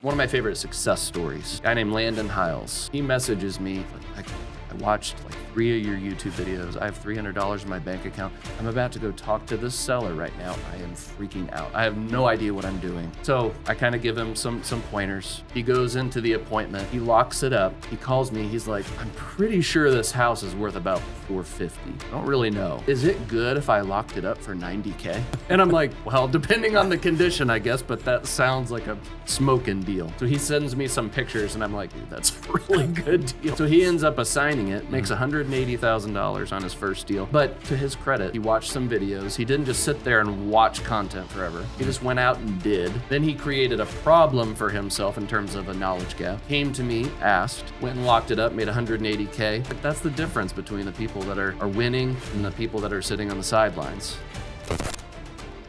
One of my favorite success stories, a guy named Landon Hiles. He messages me, like, I watched like 3 of your YouTube videos. I have $300 in my bank account. I'm about to go talk to this seller right now. I am freaking out. I have no idea what I'm doing. So I kind of give him some pointers. He goes into the appointment. He locks it up. He calls me. He's like, I'm pretty sure this house is worth about $450. I don't really know. Is it good if I locked it up for $90K? And I'm like, well, depending on the condition, I guess, but that sounds like a smoking deal. So he sends me some pictures and I'm like, dude, that's a really good deal. So he ends up assigning it, makes $180,000 on his first deal. But to his credit, he watched some videos. He didn't just sit there and watch content forever. He just went out and did. Then he created a problem for himself in terms of a knowledge gap. Came to me, asked, went and locked it up, made $180K. But that's the difference between the people that are winning and the people that are sitting on the sidelines.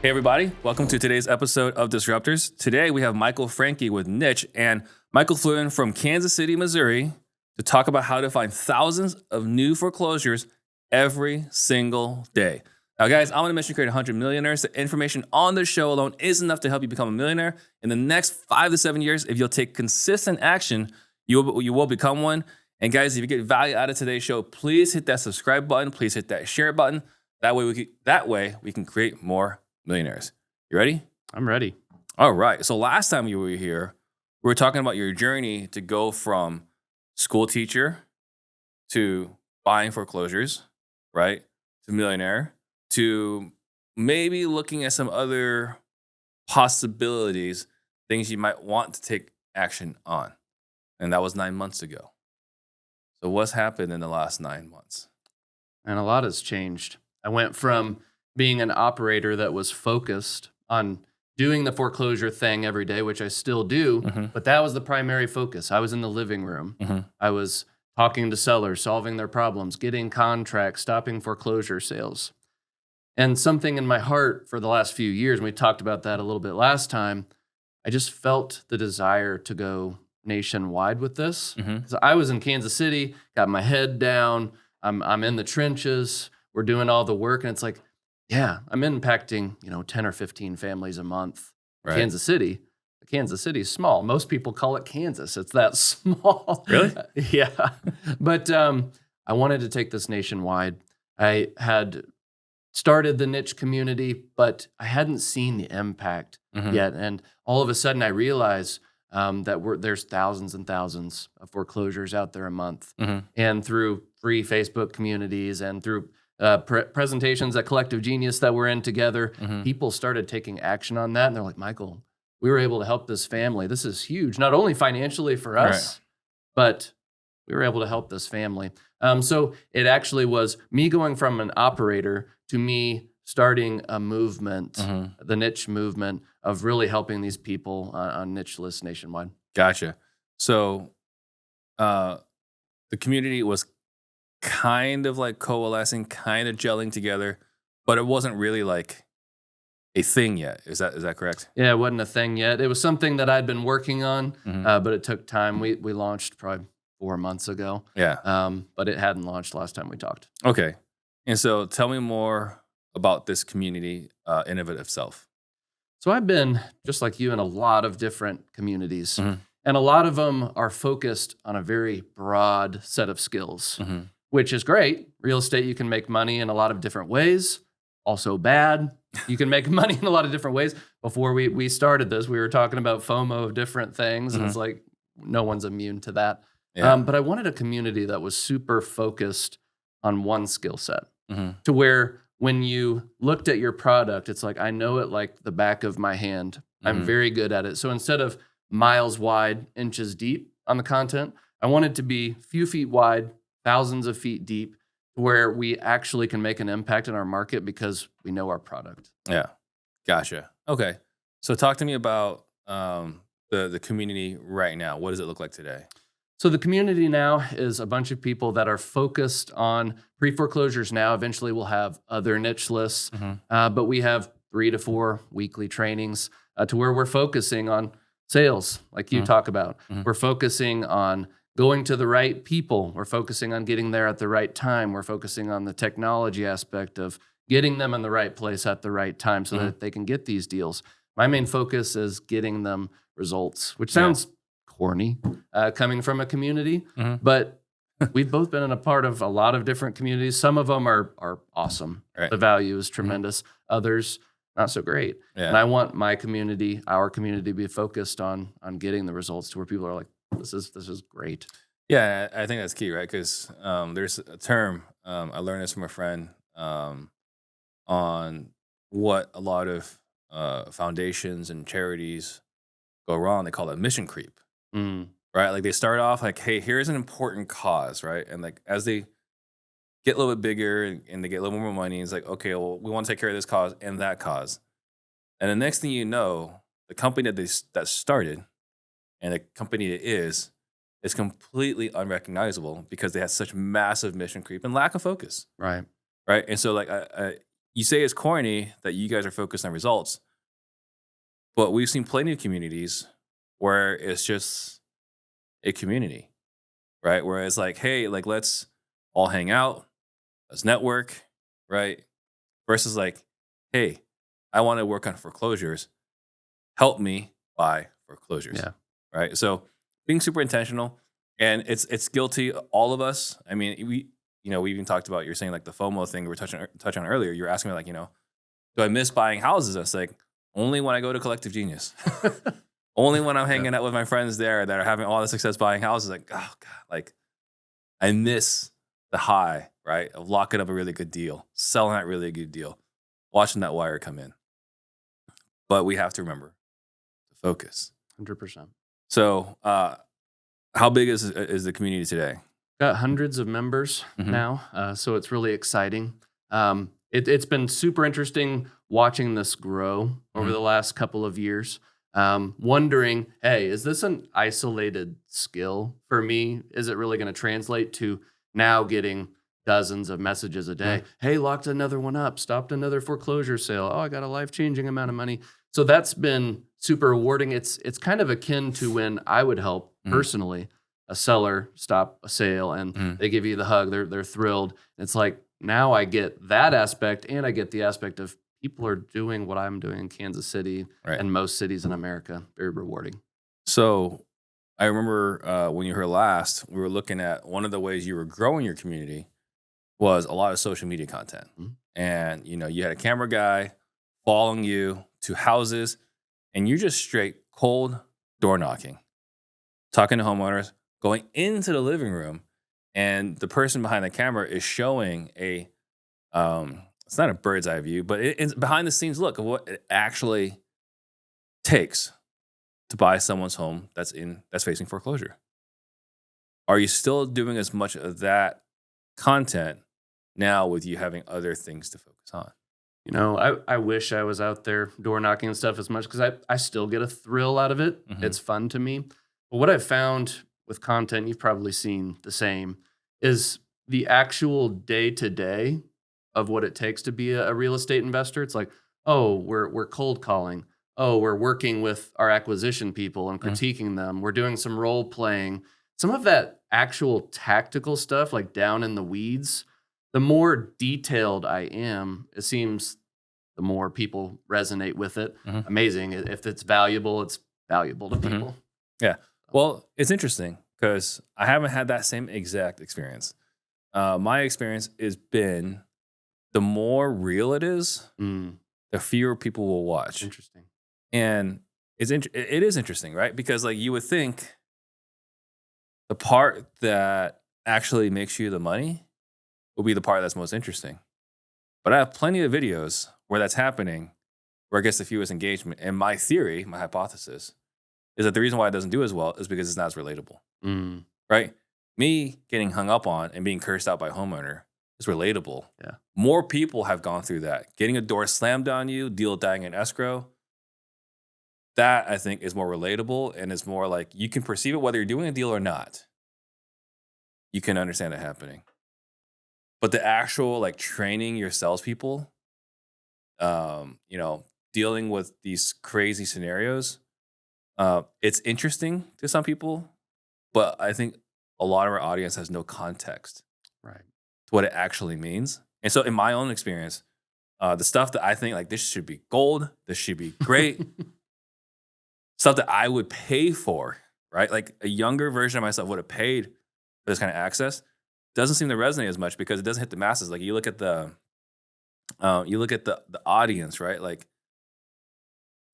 Hey everybody, welcome to today's episode of Disruptors. Today we have Michael Franke with Niche, and Michael flew in from Kansas City, Missouri to talk about how to find thousands of new foreclosures every single day. Now guys, I'm on a mission to create 100 millionaires. The information on this show alone is enough to help you become a millionaire. In the next 5 to 7 years, if you'll take consistent action, you will become one. And guys, if you get value out of today's show, please hit that subscribe button. Please hit that share button. That way we can create more millionaires. You ready? I'm ready. All right. So last time you were here, we were talking about your journey to go from school teacher to buying foreclosures, right? To millionaire, to maybe looking at some other possibilities, things you might want to take action on. And that was 9 months ago. So what's happened in the last 9 months? And a lot has changed. I went from being an operator that was focused on doing the foreclosure thing every day, which I still do, but that was the primary focus. I was in the living room. I was talking to sellers, solving their problems, getting contracts, stopping foreclosure sales. And something in my heart for the last few years, and we talked about that a little bit last time, I just felt the desire to go nationwide with this. So I was in Kansas City, got my head down, I'm in the trenches, we're doing all the work, and it's like, yeah, I'm impacting, 10 or 15 families a month. Right. Kansas City is small. Most people call it Kansas. It's that small. Really? Yeah. But I wanted to take this nationwide. I had started the niche community, but I hadn't seen the impact yet. And all of a sudden I realized that there's thousands and thousands of foreclosures out there a month. And through free Facebook communities and through presentations at Collective Genius that we're in together, people started taking action on that. And they're like, Michael, we were able to help this family. This is huge, not only financially for us, but we were able to help this family. So it actually was me going from an operator to me starting a movement, the niche movement of really helping these people on niche lists nationwide. Gotcha. So the community was kind of like coalescing, kind of gelling together, but it wasn't really like a thing yet. Is that correct? Yeah, it wasn't a thing yet. It was something that I'd been working on, but it took time. We launched probably 4 months ago. Yeah. But it hadn't launched last time we talked. Okay. And so tell me more about this community in of itself. So I've been, just like you, in a lot of different communities. And a lot of them are focused on a very broad set of skills, which is great. Real estate, you can make money in a lot of different ways. Also bad. You can make money in a lot of different ways. Before we started this, we were talking about FOMO of different things. And it's like, no one's immune to that. Yeah. But I wanted a community that was super focused on one skill set to where when you looked at your product, it's like, I know it like the back of my hand. I'm very good at it. So instead of miles wide, inches deep on the content, I want it to be a few feet wide, thousands of feet deep, where we actually can make an impact in our market because we know our product. Yeah. Gotcha. Okay. So talk to me about the community right now. What does it look like today? So the community now is a bunch of people that are focused on pre-foreclosures now. Eventually we'll have other niche lists, but we have 3 to 4 weekly trainings to where we're focusing on sales, like you talk about. We're focusing on going to the right people. We're focusing on getting there at the right time. We're focusing on the technology aspect of getting them in the right place at the right time so that they can get these deals. My main focus is getting them results, which sounds corny coming from a community, but we've both been in a part of a lot of different communities. Some of them are awesome. Right. The value is tremendous. Others, not so great. Yeah. And I want my community, our community, to be focused on getting the results to where people are like, this is great. Yeah, I think that's key, right? Because there's a term, I learned this from a friend on what a lot of foundations and charities go wrong. They call it mission creep, right? Like they start off like, hey, here's an important cause, right? And like as they get a little bit bigger and they get a little more money, it's like, okay, well, we want to take care of this cause and that cause. And the next thing you know, the company that started and the company it is completely unrecognizable because they had such massive mission creep and lack of focus. Right. Right. And so, like, you say it's corny that you guys are focused on results, but we've seen plenty of communities where it's just a community, right? Where it's like, hey, like, let's all hang out, let's network, right? Versus like, hey, I want to work on foreclosures. Help me buy foreclosures. Yeah. Right. So being super intentional, and it's guilty, all of us. I mean, we even talked about, you're saying like the FOMO thing we were touching on earlier. You're asking me like, do I miss buying houses? I was like, only when I go to Collective Genius. Only when I'm hanging out with my friends there that are having all the success buying houses. Like, oh God, like I miss the high, right? Of locking up a really good deal, selling that really good deal, watching that wire come in. But we have to remember to focus. 100%. So, how big is the community today? Got hundreds of members now, so it's really exciting. It's been super interesting watching this grow over the last couple of years. Wondering, hey, is this an isolated skill for me? Is it really going to translate to now getting dozens of messages a day? Hey, locked another one up, stopped another foreclosure sale. Oh, I got a life-changing amount of money. So that's been super rewarding. It's kind of akin to when I would help personally a seller stop a sale and they give you the hug. They're thrilled. It's like now I get that aspect and I get the aspect of people are doing what I'm doing in Kansas City and most cities in America. Very rewarding. So I remember when you were here last, we were looking at one of the ways you were growing your community was a lot of social media content. And, you had a camera guy following you to houses and you're just straight cold door knocking, talking to homeowners, going into the living room, and the person behind the camera is showing a, it's not a bird's eye view, but it's behind the scenes look of what it actually takes to buy someone's home that's facing foreclosure. Are you still doing as much of that content now with you having other things to focus on? I wish I was out there door knocking and stuff as much because I still get a thrill out of it. It's fun to me. But what I've found with content, you've probably seen the same, is the actual day-to-day of what it takes to be a real estate investor. It's like, oh, we're cold calling. Oh, we're working with our acquisition people and critiquing them. We're doing some role playing. Some of that actual tactical stuff, like down in the weeds, the more detailed I am, it seems the more people resonate with it. Amazing. If it's valuable to people. Yeah. Well, it's interesting because I haven't had that same exact experience. My experience has been the more real it is, the fewer people will watch. Interesting. And it is interesting, right? Because like you would think the part that actually makes you the money will be the part that's most interesting. But I have plenty of videos where that's happening, where it gets the fewest engagement. And my theory, my hypothesis, is that the reason why it doesn't do as well is because it's not as relatable, right? Me getting hung up on and being cursed out by a homeowner is relatable. Yeah. More people have gone through that. Getting a door slammed on you, deal dying in escrow, that I think is more relatable and is more like you can perceive it whether you're doing a deal or not. You can understand it happening. But the actual like training your salespeople, dealing with these crazy scenarios, it's interesting to some people, but I think a lot of our audience has no context to what it actually means. And so in my own experience, The stuff that I think like this should be gold, this should be great, stuff that I would pay for, right? Like a younger version of myself would have paid for this kind of access. Doesn't seem to resonate as much because it doesn't hit the masses. Like you look at the audience, right? Like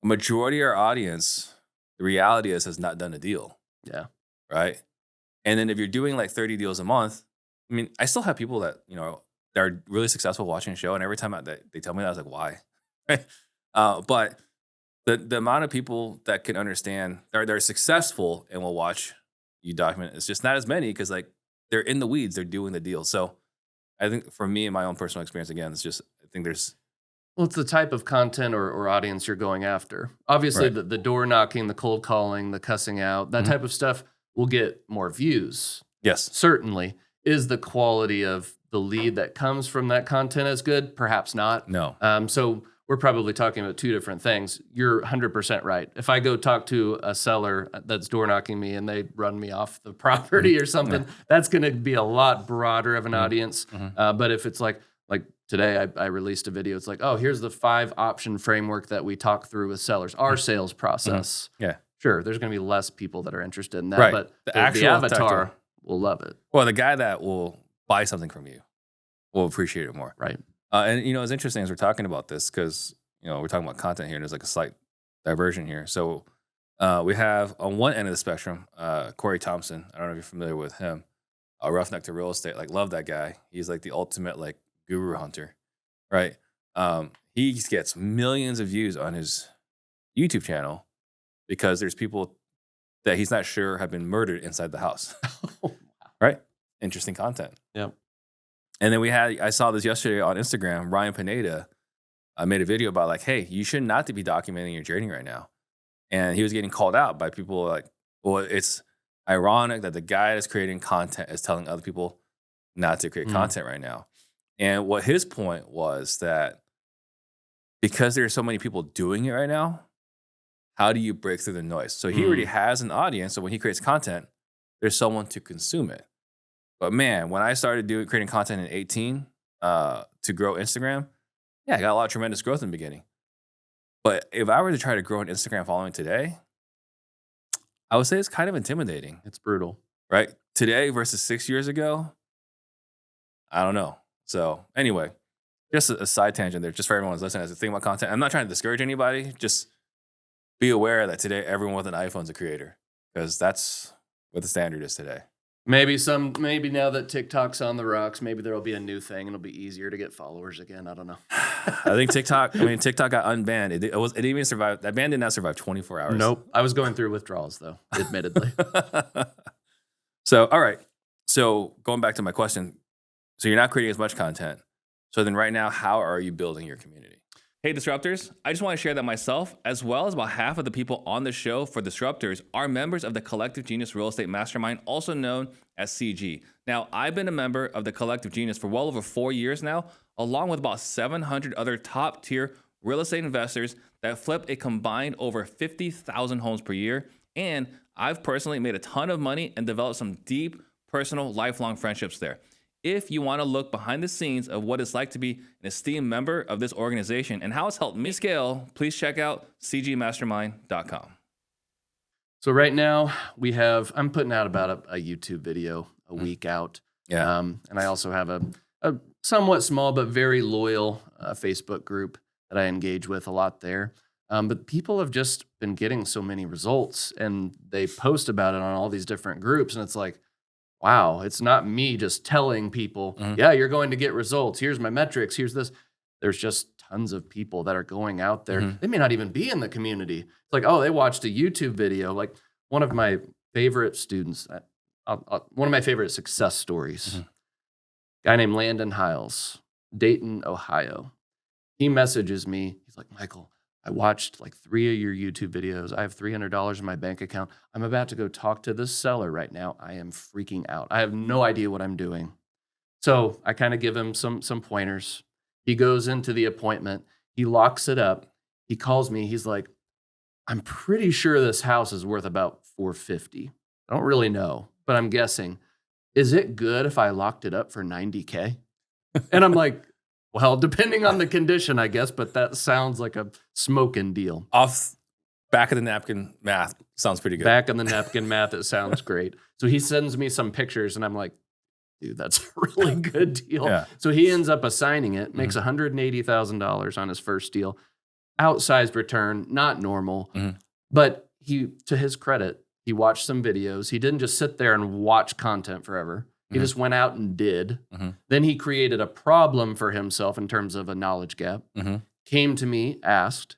a majority of our audience, the reality is has not done a deal. Yeah. Right. And then if you're doing like 30 deals a month, I mean, I still have people that, that are really successful watching the show. And every time they tell me that, I was like, why? Right. But the amount of people that can understand, they're successful and will watch you document, it's just not as many because like they're in the weeds, they're doing the deal. So I think for me and my own personal experience, again, it's just, I think there's. Well, it's the type of content or audience you're going after. Obviously, Right. the door knocking, the cold calling, the cussing out, that type of stuff will get more views. Yes. Certainly. Is the quality of the lead that comes from that content as good? Perhaps not. No. So we're probably talking about two different things. You're 100% right. If I go talk to a seller that's door knocking me and they run me off the property or something, that's going to be a lot broader of an audience. But if it's like today, I released a video. It's like, oh, here's the 5 option framework that we talk through with sellers, our sales process. Yeah. Sure, there's going to be less people that are interested in that, Right. but The the actual avatar will love it. Well, the guy that will buy something from you will appreciate it more. Right. And, it's interesting as we're talking about this because, we're talking about content here and there's like a slight diversion here. So we have on one end of the spectrum, Corey Thompson. I don't know if you're familiar with him. Roughneck to Real Estate. Like, love that guy. He's like the ultimate like guru hunter, right? He gets millions of views on his YouTube channel because there's people that he's not sure have been murdered inside the house. Right? Interesting content. Yep. And then I saw this yesterday on Instagram. Ryan Pineda made a video about like, hey, you should not be documenting your journey right now. And he was getting called out by people like, well, it's ironic that the guy that's creating content is telling other people not to create content right now. And what his point was that because there are so many people doing it right now, how do you break through the noise? So he already has an audience. So when he creates content, there's someone to consume it. But man, when I started creating content in 2018 to grow Instagram, I got a lot of tremendous growth in the beginning. But if I were to try to grow an Instagram following today, I would say it's kind of intimidating. It's brutal. Right? Today versus 6 years ago, I don't know. So anyway, just a side tangent there, just for everyone who's listening as a thing about content. I'm not trying to discourage anybody. Just be aware that today everyone with an iPhone is a creator because that's what the standard is today. Maybe now that TikTok's on the rocks, maybe there'll be a new thing and it'll be easier to get followers again. I don't know. I think TikTok got unbanned. It didn't even survive. That ban did not survive 24 hours. Nope. I was going through withdrawals though, admittedly. So, all right. So going back to my question. So you're not creating as much content. So then right now, how are you building your community? Hey, Disruptors. I just want to share that myself, as well as about half of the people on the show for Disruptors, are members of the Collective Genius Real Estate Mastermind, also known as CG. Now, I've been a member of the Collective Genius for well over 4 years now, along with about 700 other top-tier real estate investors that flip a combined over 50,000 homes per year. And I've personally made a ton of money and developed some deep, personal, lifelong friendships there. If you want to look behind the scenes of what it's like to be an esteemed member of this organization and how it's helped me scale, please check out cgmastermind.com. So right now I'm putting out about a YouTube video a week out. Yeah. And I also have a somewhat small but very loyal Facebook group that I engage with a lot there. But people have just been getting so many results and they post about it on all these different groups. And it's like, wow, it's not me just telling people, yeah, you're going to get results. Here's my metrics. Here's this. There's just tons of people that are going out there. They may not even be in the community. It's like, oh, they watched a YouTube video. Like one of my favorite students, one of my favorite success stories, guy named Landon Hiles, Dayton, Ohio. He messages me. He's like, Michael, I watched like 3 of your YouTube videos. I have $300 in my bank account. I'm about to go talk to this seller right now. I am freaking out. I have no idea what I'm doing. So I kind of give him some pointers. He goes into the appointment. He locks it up. He calls me. He's like, I'm pretty sure this house is worth about $450. I don't really know, but I'm guessing. Is it good if I locked it up for $90K? And I'm like, Well, depending on the condition, I guess, but that sounds like a smoking deal. Off back of the napkin math sounds pretty good. Back on the napkin math, it sounds great. So he sends me some pictures, and I'm like, dude, that's a really good deal. Yeah. So he ends up assigning it, makes $180,000 on his first deal. Outsized return, not normal. But he, to his credit, he watched some videos. He didn't just sit there and watch content forever. He just went out and did. Then he created a problem for himself in terms of a knowledge gap. Came to me, asked,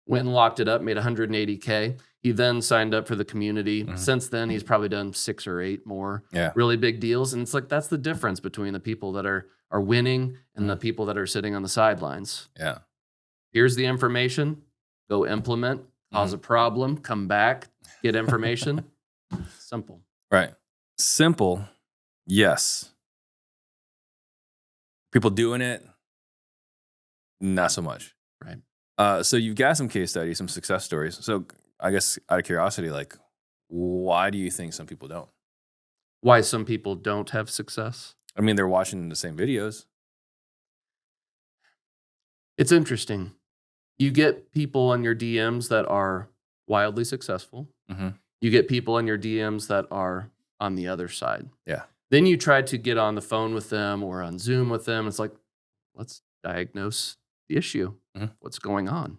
went and locked it up, made $180K. He then signed up for the community. Since then, he's probably done 6 or 8 more really big deals. And it's like, that's the difference between the people that are winning and the people that are sitting on the sidelines. Yeah. Here's the information. Go implement, cause a problem, come back, get information. Simple. Right. Simple. Yes. People doing it, not so much. Right. So you've got some case studies, some success stories. So I guess out of curiosity, like, why do you think some people don't? Why some people don't have success? I mean, they're watching the same videos. It's interesting. You get people on your DMs that are wildly successful. You get people on your DMs that are on the other side. Yeah. Then you try to get on the phone with them or on Zoom with them. It's like, let's diagnose the issue. What's going on?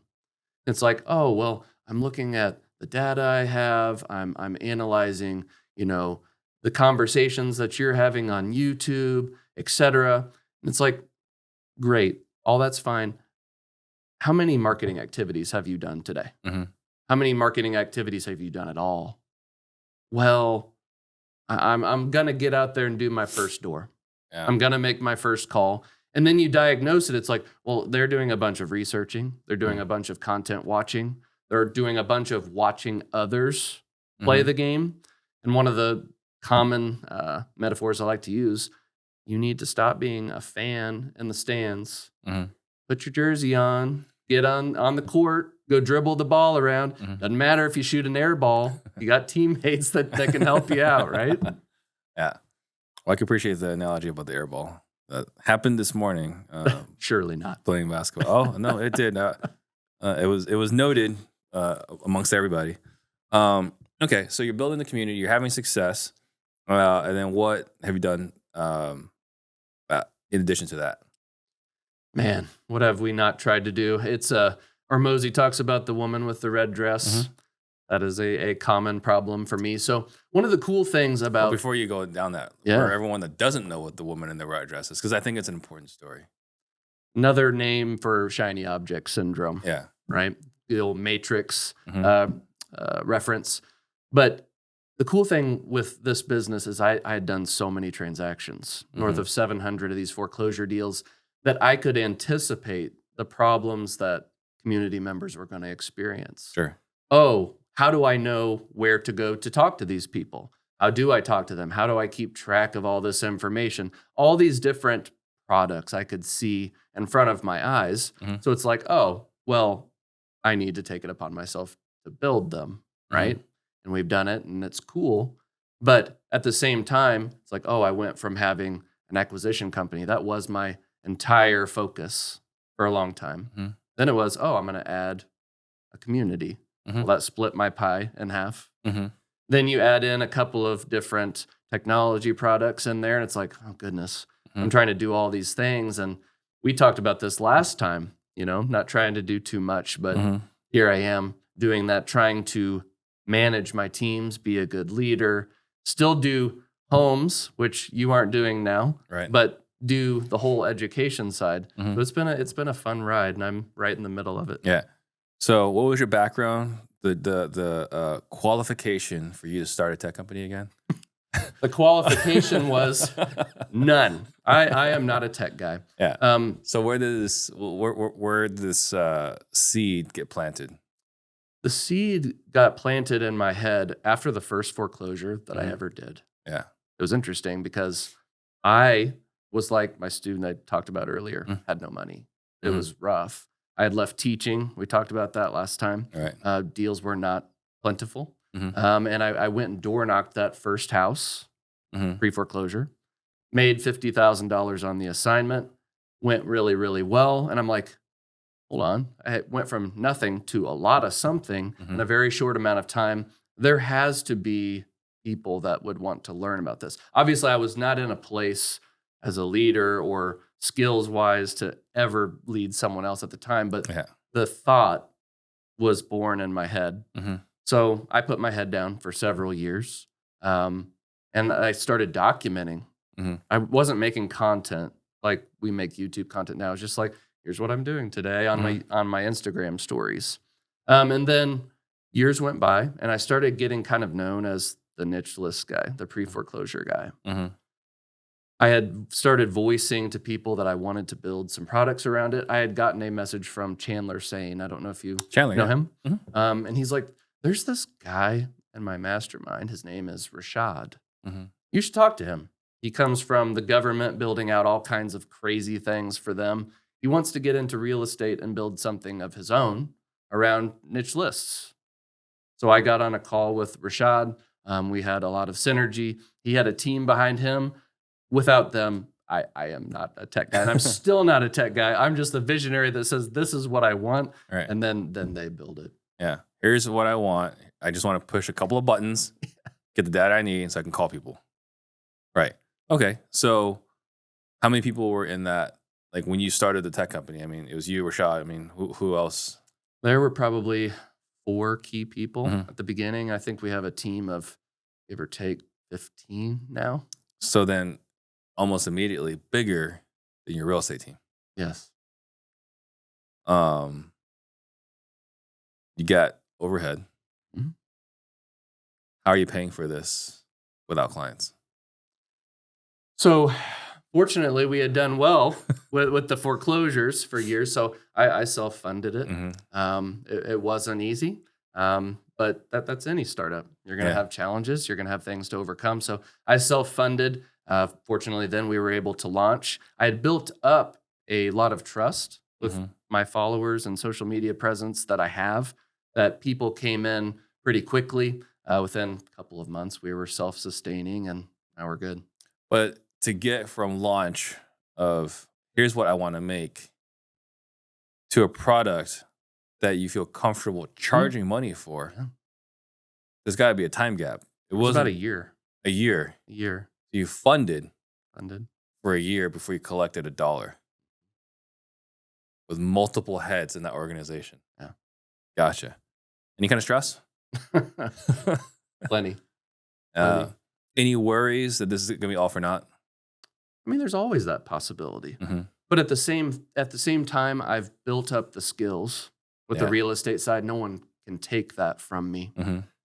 It's like, oh, well, I'm looking at the data I have. I'm analyzing, the conversations that you're having on YouTube, et cetera. And it's like, great, all that's fine. How many marketing activities have you done today? How many marketing activities have you done at all? Well, I'm gonna get out there and do my first door. Yeah. I'm gonna make my first call. And then you diagnose it. It's like, well, they're doing a bunch of researching. They're doing a bunch of content watching. They're doing a bunch of watching others play the game. And one of the common metaphors I like to use, you need to stop being a fan in the stands. Put your jersey on, get on the court, go dribble the ball around. Doesn't matter if you shoot an air ball. You got teammates that can help you out, right? Yeah. Well, I can appreciate the analogy about the air ball. That happened this morning. Surely not. Playing basketball. Oh, no, it did. It was noted amongst everybody. Okay, so you're building the community. You're having success. And then what have you done in addition to that? Man, what have we not tried to do? It's Hormozi talks about the woman with the red dress. That is a common problem for me. So one of the cool things about... Well, before you go down that, for everyone that doesn't know what the woman in the red dress is, because I think it's an important story. Another name for shiny object syndrome. Yeah. Right? The old Matrix reference. But the cool thing with this business is I had done so many transactions, north of 700 of these foreclosure deals, that I could anticipate the problems that community members were going to experience. Sure. Oh, how do I know where to go to talk to these people? How do I talk to them? How do I keep track of all this information? All these different products I could see in front of my eyes. So it's like, oh, well, I need to take it upon myself to build them, right? And we've done it, and it's cool. But at the same time, it's like, oh, I went from having an acquisition company. That was my entire focus for a long time. Then it was, oh, I'm going to add a community. Well, that split my pie in half. Then you add in a couple of different technology products in there, and it's like, oh, goodness, I'm trying to do all these things. And we talked about this last time, not trying to do too much, but here I am doing that, trying to manage my teams, be a good leader, still do homes, which you aren't doing now, right? But do the whole education side. So it's been a fun ride, and I'm right in the middle of it. Yeah. So what was your background? The qualification for you to start a tech company again? The qualification was none. I am not a tech guy. Yeah. So where did this seed get planted? The seed got planted in my head after the first foreclosure that I ever did. Yeah. It was interesting because I was like my student I talked about earlier, had no money. It was rough. I had left teaching. We talked about that last time. Right. Deals were not plentiful. And I went and door knocked that first house, pre-foreclosure, made $50,000 on the assignment, went really, really well. And I'm like, hold on. I went from nothing to a lot of something in a very short amount of time. There has to be people that would want to learn about this. Obviously, I was not in a place as a leader or skills wise to ever lead someone else at the time, but the thought was born in my head. So I put my head down for several years, and I started documenting. I wasn't making content like we make YouTube content now. It's just like, here's what I'm doing today on my Instagram stories. And then years went by, and I started getting kind of known as the niche list guy, the pre-foreclosure guy. I had started voicing to people that I wanted to build some products around it. I had gotten a message from Chandler saying, I don't know if you know him. And he's like, there's this guy in my mastermind. His name is Rashad. You should talk to him. He comes from the government, building out all kinds of crazy things for them. He wants to get into real estate and build something of his own around niche lists. So I got on a call with Rashad. We had a lot of synergy. He had a team behind him. Without them, I am not a tech guy. And I'm still not a tech guy. I'm just the visionary that says, this is what I want. Right. And then they build it. Yeah. Here's what I want. I just want to push a couple of buttons, get the data I need so I can call people. Right. Okay. So how many people were in that? Like when you started the tech company, I mean, it was you, Rashad. I mean, who else? There were probably 4 key people at the beginning. I think we have a team of give or take 15 now. So then almost immediately bigger than your real estate team. Yes. You got overhead. How are you paying for this without clients? So fortunately, we had done well with the foreclosures for years. So I self-funded it. It wasn't easy, but that's any startup. You're going to have challenges. You're going to have things to overcome. So I self-funded. Fortunately, then we were able to launch. I had built up a lot of trust with my followers and social media presence that I have, that people came in pretty quickly. Within a couple of months, we were self-sustaining, and now we're good. But to get from launch of here's what I want to make to a product that you feel comfortable charging money for, there's got to be a time gap. It was about a year. A year. A year. You funded for a year before you collected $1 with multiple heads in that organization. Yeah. Gotcha. Any kind of stress? Plenty. Any worries that this is going to be all for naught? I mean, there's always that possibility. But at the same time, I've built up the skills with the real estate side. No one can take that from me.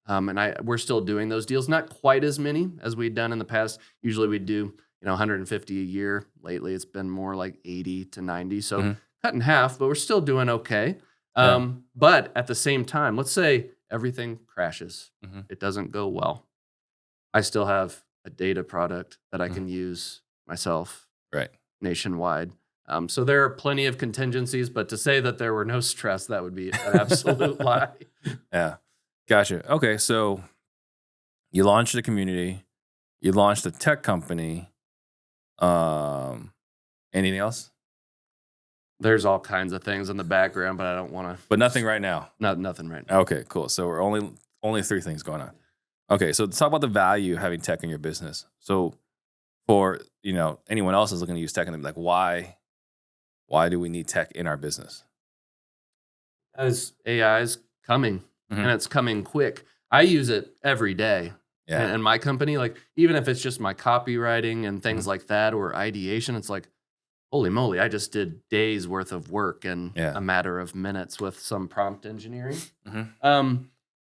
And we're still doing those deals, not quite as many as we'd done in the past. Usually we'd do 150 a year. Lately, it's been more like 80 to 90. So cut in half, but we're still doing okay. But at the same time, let's say everything crashes. It doesn't go well. I still have a data product that I can use myself nationwide. So there are plenty of contingencies, but to say that there were no stress, that would be an absolute lie. Yeah. Gotcha. Okay. So you launched a community, you launched a tech company. Anything else? There's all kinds of things in the background, but I don't want to. But nothing right now. Nothing right now. Okay, cool. So we're only 3 things going on. Okay, so let's talk about the value of having tech in your business. So for anyone else is looking to use tech and they're like, why do we need tech in our business? As AI is coming and it's coming quick. I use it every day. Yeah. And my company, like even if it's just my copywriting and things like that or ideation, it's like, holy moly, I just did days worth of work in a matter of minutes with some prompt engineering.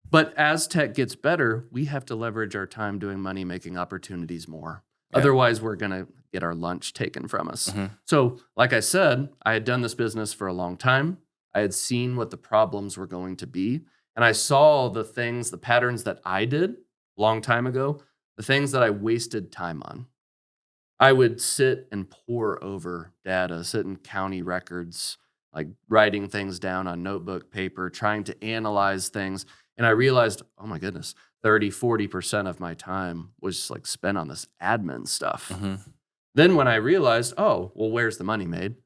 But as tech gets better, we have to leverage our time doing money-making opportunities more. Otherwise, we're going to get our lunch taken from us. So like I said, I had done this business for a long time. I had seen what the problems were going to be. And I saw the patterns that I did a long time ago, the things that I wasted time on. I would sit and pore over data, sit in county records, like writing things down on notebook paper, trying to analyze things. And I realized, oh my goodness, 30-40% of my time was like spent on this admin stuff. Then when I realized, oh, well, where's the money made?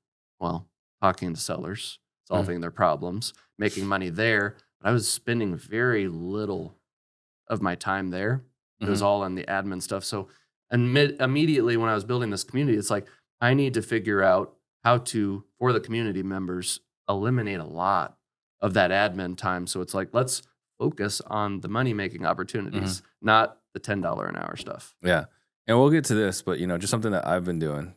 well, talking to sellers, solving their problems, making money there. But I was spending very little of my time there. It was all on the admin stuff. So immediately when I was building this community, it's like, I need to figure out how to, for the community members, eliminate a lot of that admin time. So it's like, let's focus on the money-making opportunities, not the $10 an hour stuff. Yeah. And we'll get to this, but, just something that I've been doing,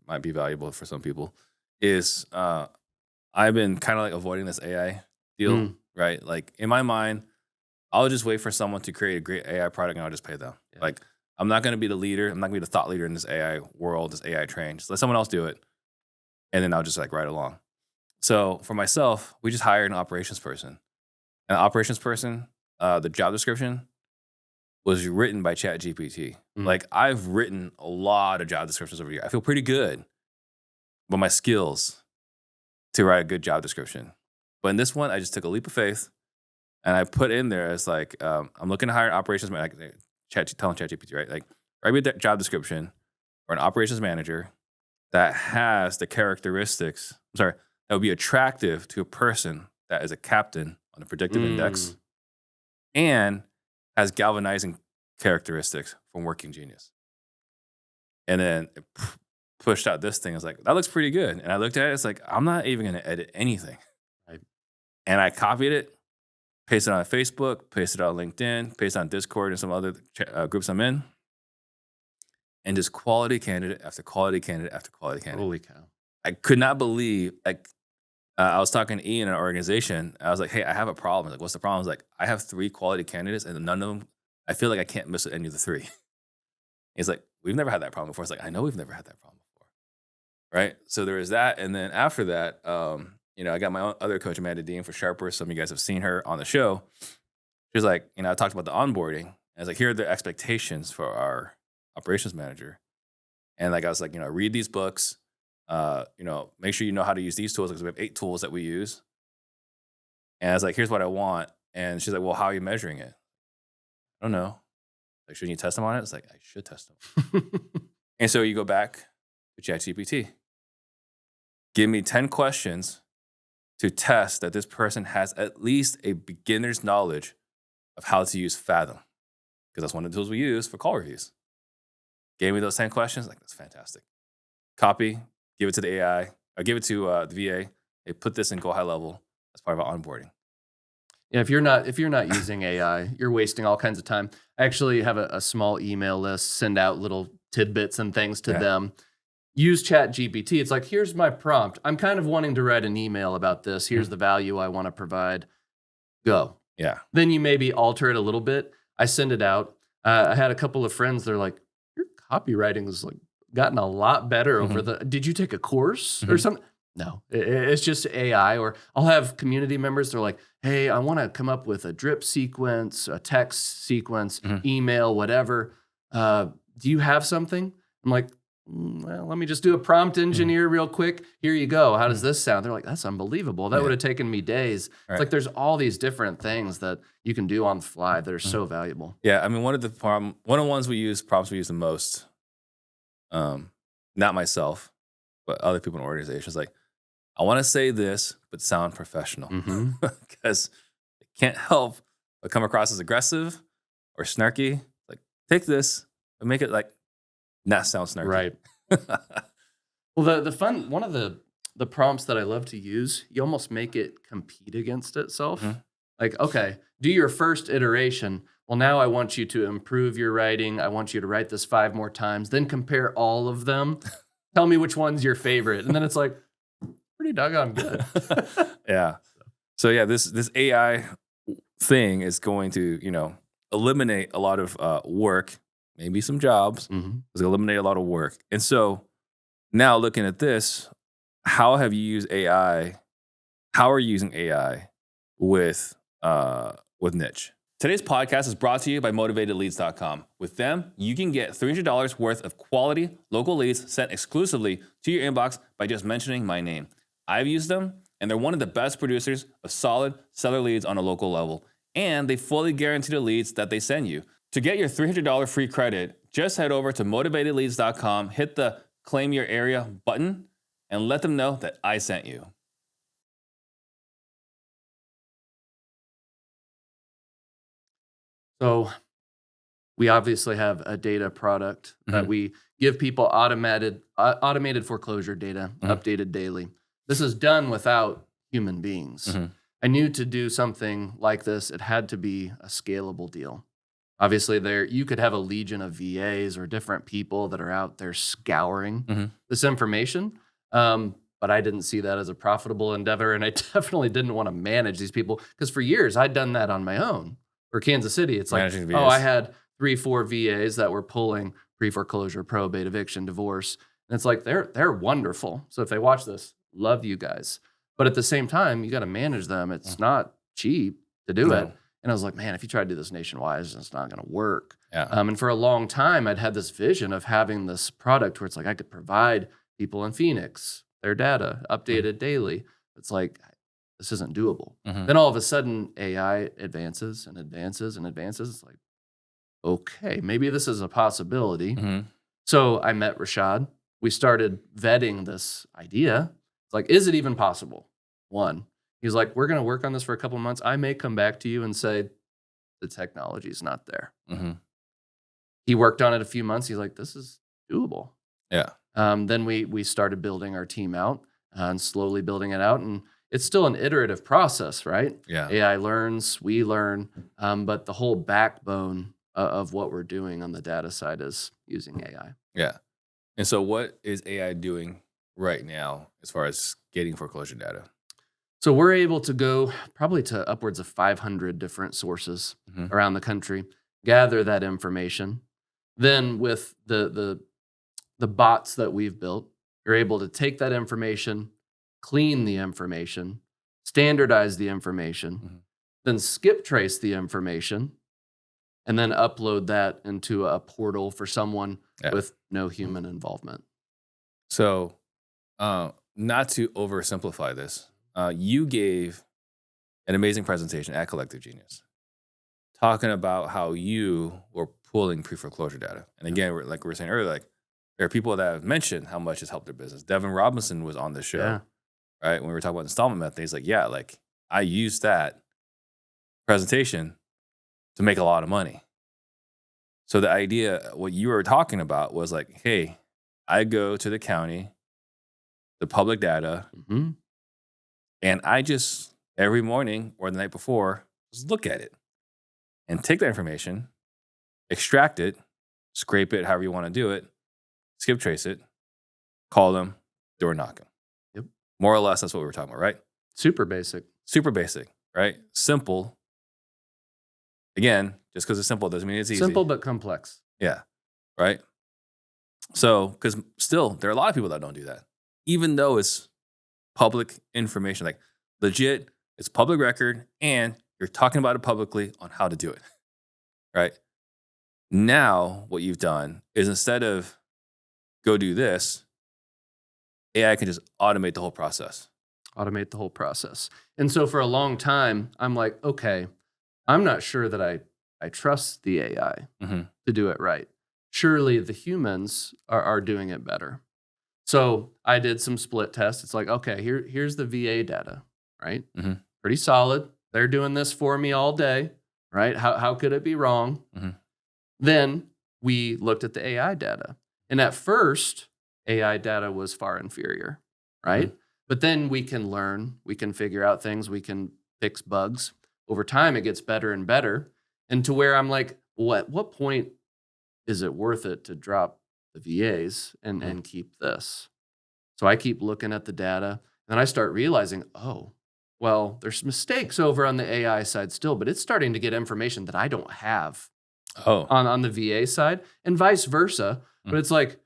might be valuable for some people is I've been kind of like avoiding this AI deal, right? Like in my mind, I'll just wait for someone to create a great AI product and I'll just pay them. Yeah. Like I'm not going to be the leader. I'm not going to be the thought leader in this AI world, this AI train. Just let someone else do it. And then I'll just like ride along. So for myself, we just hired an operations person. An operations person, the job description was written by ChatGPT. Like I've written a lot of job descriptions over the year. I feel pretty good about my skills to write a good job description. But in this one, I just took a leap of faith and I put in there as like, I'm looking to hire an operations manager, telling ChatGPT, right? Like write me a job description for an operations manager that has the characteristics, that would be attractive to a person that is a captain on a predictive index and has galvanizing characteristics from Working Genius. And then it pushed out this thing. I was like, that looks pretty good. And I looked at it. It's like, I'm not even going to edit anything. Right. And I copied it, pasted it on Facebook, pasted it on LinkedIn, pasted it on Discord and some other groups I'm in. And just quality candidate after quality candidate after quality candidate. Holy cow. I could not believe, I was talking to Ian in an organization. I was like, hey, I have a problem. Like, what's the problem? I was like, I have 3 quality candidates and none of them, I feel like I can't miss any of the 3. He's like, we've never had that problem before. It's like, I know we've never had that problem before. Right? So there was that. And then after that, I got my own other coach, Amanda Dean for Sharper. Some of you guys have seen her on the show. She was like, I talked about the onboarding. I was like, here are the expectations for our operations manager. And like, I was like, read these books. Make sure you know how to use these tools because we have 8 tools that we use. And I was like, here's what I want. And she's like, well, how are you measuring it? I don't know. Like, shouldn't you test them on it? It's like, I should test them. And so you go back to ChatGPT. Give me 10 questions to test that this person has at least a beginner's knowledge of how to use Fathom. Because that's one of the tools we use for call reviews. Gave me those 10 questions. Like, that's fantastic. Copy. Give it to the AI, or give it to the VA. Hey, put this in Go High Level as part of our onboarding. Yeah, if you're not using AI, you're wasting all kinds of time. I actually have a small email list, send out little tidbits and things to them. Use ChatGPT. It's like, here's my prompt. I'm kind of wanting to write an email about this. Here's the value I want to provide. Go. Yeah. Then you maybe alter it a little bit. I send it out. I had a couple of friends. They're like, your copywriting is like gotten a lot better over did you take a course or something? No, it's just AI. Or I'll have community members. They're like, hey, I want to come up with a drip sequence, a text sequence, email, whatever. Do you have something? I'm like, well, let me just do a prompt engineer real quick. Here you go. How does this sound? They're like, that's unbelievable. That would have taken me days. Right. It's like there's all these different things that you can do on the fly that are so valuable. Yeah, I mean, one of the prompts we use the most, not myself, but other people in organizations, like, I want to say this, but sound professional. Because it can't help but come across as aggressive or snarky. Like, take this and make it like not sound snarky. Right. Well, the fun, one of the prompts that I love to use, you almost make it compete against itself. Like, okay, do your first iteration. Well, now I want you to improve your writing. I want you to write this 5 more times, then compare all of them. Tell me which one's your favorite. And then it's like, pretty doggone good. Yeah. So yeah, this AI thing is going to, eliminate a lot of work, maybe some jobs. It's going to eliminate a lot of work. And so now looking at this, how have you used AI? How are you using AI with Niche? Today's podcast is brought to you by motivatedleads.com. With them, you can get $300 worth of quality local leads sent exclusively to your inbox by just mentioning my name. I've used them, and they're one of the best producers of solid seller leads on a local level. And they fully guarantee the leads that they send you. To get your $300 free credit, just head over to motivatedleads.com, hit the Claim Your Area button, and let them know that I sent you. So we obviously have a data product that we give people automated foreclosure data updated daily. This is done without human beings. I knew to do something like this, it had to be a scalable deal. Obviously, you could have a legion of VAs or different people that are out there scouring this information, but I didn't see that as a profitable endeavor, and I definitely didn't want to manage these people because for years I'd done that on my own. For Kansas City, it's like, Managing oh, I VAs. had 3-4 VAs that were pulling pre-foreclosure, probate, eviction, divorce, and it's like they're wonderful. So if they watch this, love you guys. But at the same time, you got to manage them. It's not cheap to do it. No. And I was like, man, if you try to do this nationwide, it's not going to work. Yeah. And for a long time, I'd had this vision of having this product where it's like I could provide people in Phoenix their data updated daily. It's like, this isn't doable. Then all of a sudden, AI advances and advances and advances. It's like, okay, maybe this is a possibility. So I met Rashad. We started vetting this idea. It's like, is it even possible? One, he's like, we're going to work on this for a couple of months. I may come back to you and say, the technology is not there. He worked on it a few months. He's like, this is doable. Yeah. Then we started building our team out and slowly building it out. And it's still an iterative process, right? Yeah. AI learns, we learn, but the whole backbone of what we're doing on the data side is using AI. Yeah. And so what is AI doing right now as far as getting foreclosure data? So we're able to go probably to upwards of 500 different sources around the country, gather that information. Then with the bots that we've built, you're able to take that information, clean the information, standardize the information, then skip trace the information, and then upload that into a portal for someone with no human involvement. So not to oversimplify this, you gave an amazing presentation at Collective Genius talking about how you were pulling pre-foreclosure data. And again, like we were saying earlier, like there are people that have mentioned how much it's helped their business. Devin Robinson was on the show, right? When we were talking about installment method, he's like, yeah, like I used that presentation to make a lot of money. So the idea, what you were talking about was like, hey, I go to the county, the public data, and I just every morning or the night before, just look at it and take that information, extract it, scrape it, however you want to do it, skip trace it, call them, door knock them. Yep. More or less, that's what we were talking about, right? Super basic. Super basic, right? Simple. Again, just because it's simple doesn't mean it's easy. Simple but complex. Yeah, right? So, because still, there are a lot of people that don't do that. Even though it's public information, like legit, it's public record, and you're talking about it publicly on how to do it, right? Now, what you've done is instead of go do this, AI can just automate the whole process. Automate the whole process. And so for a long time, I'm like, okay, I'm not sure that I trust the AI to do it right. Surely the humans are doing it better. So I did some split tests. It's like, okay, here's the VA data, right? Pretty solid. They're doing this for me all day, right? How could it be wrong? Then we looked at the AI data. And at first, AI data was far inferior, right? But then we can learn, we can figure out things, we can fix bugs. Over time, it gets better and better. And to where I'm like, well, at what point is it worth it to drop the VAs and keep this? So I keep looking at the data, and then I start realizing, oh, well, there's mistakes over on the AI side still, but it's starting to get information that I don't have on the VA side, and vice versa. But it's like,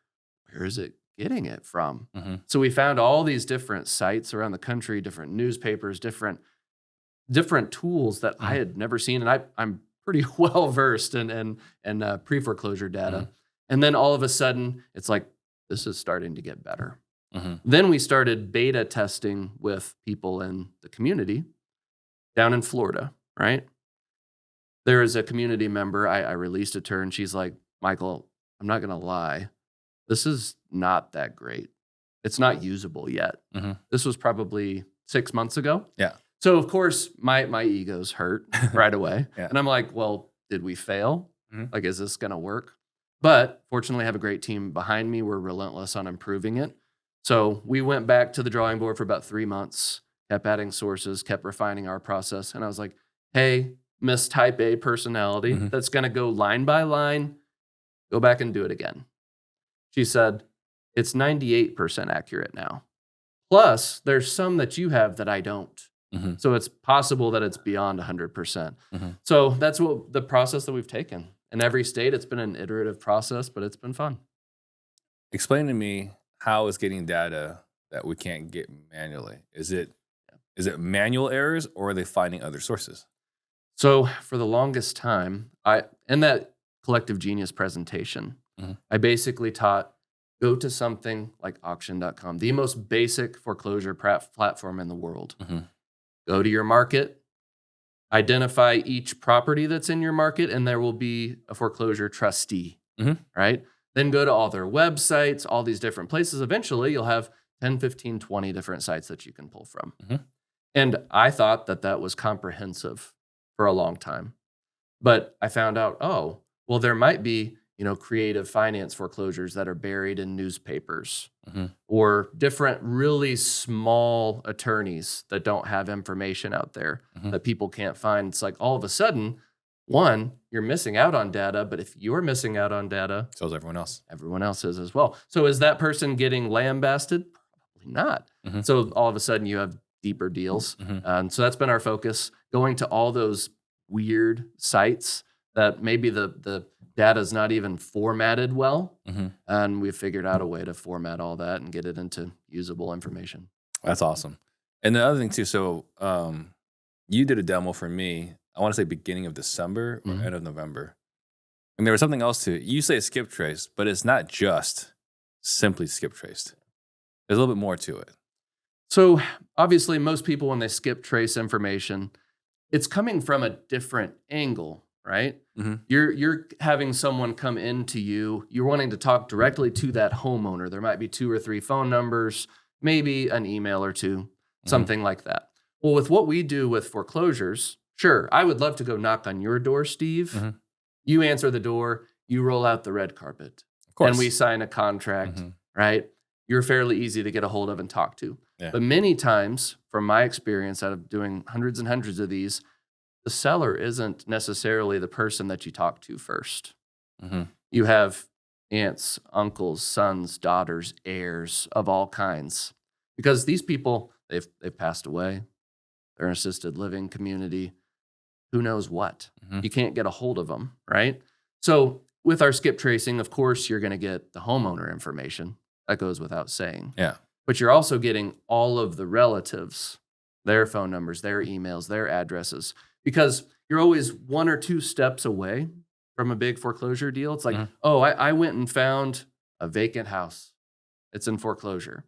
where is it getting it from? So we found all these different sites around the country, different newspapers, different tools that I had never seen, and I'm pretty well versed in pre-foreclosure data. And then all of a sudden, it's like, this is starting to get better. Then we started beta testing with people in the community down in Florida, right? There is a community member, I released it to her, and she's like, Michael, I'm not going to lie. This is not that great. it's not usable yet. Mm-hmm. This was probably 6 months ago. Yeah. So of course my ego's hurt right away. Yeah. And I'm like, well, did we fail? Mhm. Like, is this going to work? But fortunately, I have a great team behind me. We're relentless on improving it. So we went back to the drawing board for about 3 months, kept adding sources, kept refining our process. And I was like, hey, Miss Type A personality, Mhm. that's going to go line by line, go back and do it again. She said, it's 98% accurate now. Plus, there's some that you have that I don't. Mm-hmm. So it's possible that it's beyond 100%. Mm-hmm. So that's what the process that we've taken. In every state, it's been an iterative process, but it's been fun. Explain to me, how is getting data that we can't get manually? Is it manual errors, or are they finding other sources? So for the longest time, in that Collective Genius presentation, Mhm. I basically taught, go to something like auction.com, the most basic foreclosure platform in the world. Mm-hmm. Go to your market, identify each property that's in your market, and there will be a foreclosure trustee, Mhm. right? Then go to all their websites, all these different places. Eventually, you'll have 10, 15, 20 different sites that you can pull from. Mhm. And I thought that that was comprehensive for a long time. But I found out, oh, well, there might be, creative finance foreclosures that are buried in newspapers, Mm-hmm. or different really small attorneys that don't have information out there Mhm. that people can't find. It's like all of a sudden, one, you're missing out on data, but if you're missing out on data, So is everyone else. everyone else is as well. So is that person getting lambasted? Probably not. Mhm. So all of a sudden you have deeper deals. Mhm. And so that's been our focus, going to all those weird sites that maybe the data is not even formatted well. Mhm. And we've figured out a way to format all that and get it into usable information. That's awesome. And the other thing too, so you did a demo for me, I want to say beginning of December or Mhm. end of November. And there was something else to it. You say skip trace, but it's not just simply skip traced. There's a little bit more to it. So obviously most people, when they skip trace information, it's coming from a different angle, right? Mhm. You're having someone come into you. You're wanting to talk directly to that homeowner. There might be 2 or 3 phone numbers, maybe an email or 2, something like that. Well, with what we do with foreclosures, sure, I would love to go knock on your door, Steve. Mhm. You answer the door, you roll out the red carpet, Of course. and we sign a contract, Mhm. right? You're fairly easy to get a hold of and talk to. Yeah. But many times, from my experience out of doing hundreds and hundreds of these, the seller isn't necessarily the person that you talk to first. Mhm. You have aunts, uncles, sons, daughters, heirs of all kinds. Because these people, they've passed away. They're in assisted living community. Who knows what? Mhm. You can't get a hold of them, right? So with our skip tracing, of course, you're going to get the homeowner information. That goes without saying. Yeah. But you're also getting all of the relatives, their phone numbers, their emails, their addresses, because you're always 1 or 2 steps away from a big foreclosure deal. It's like, Mhm. oh, I went and found a vacant house. It's in foreclosure.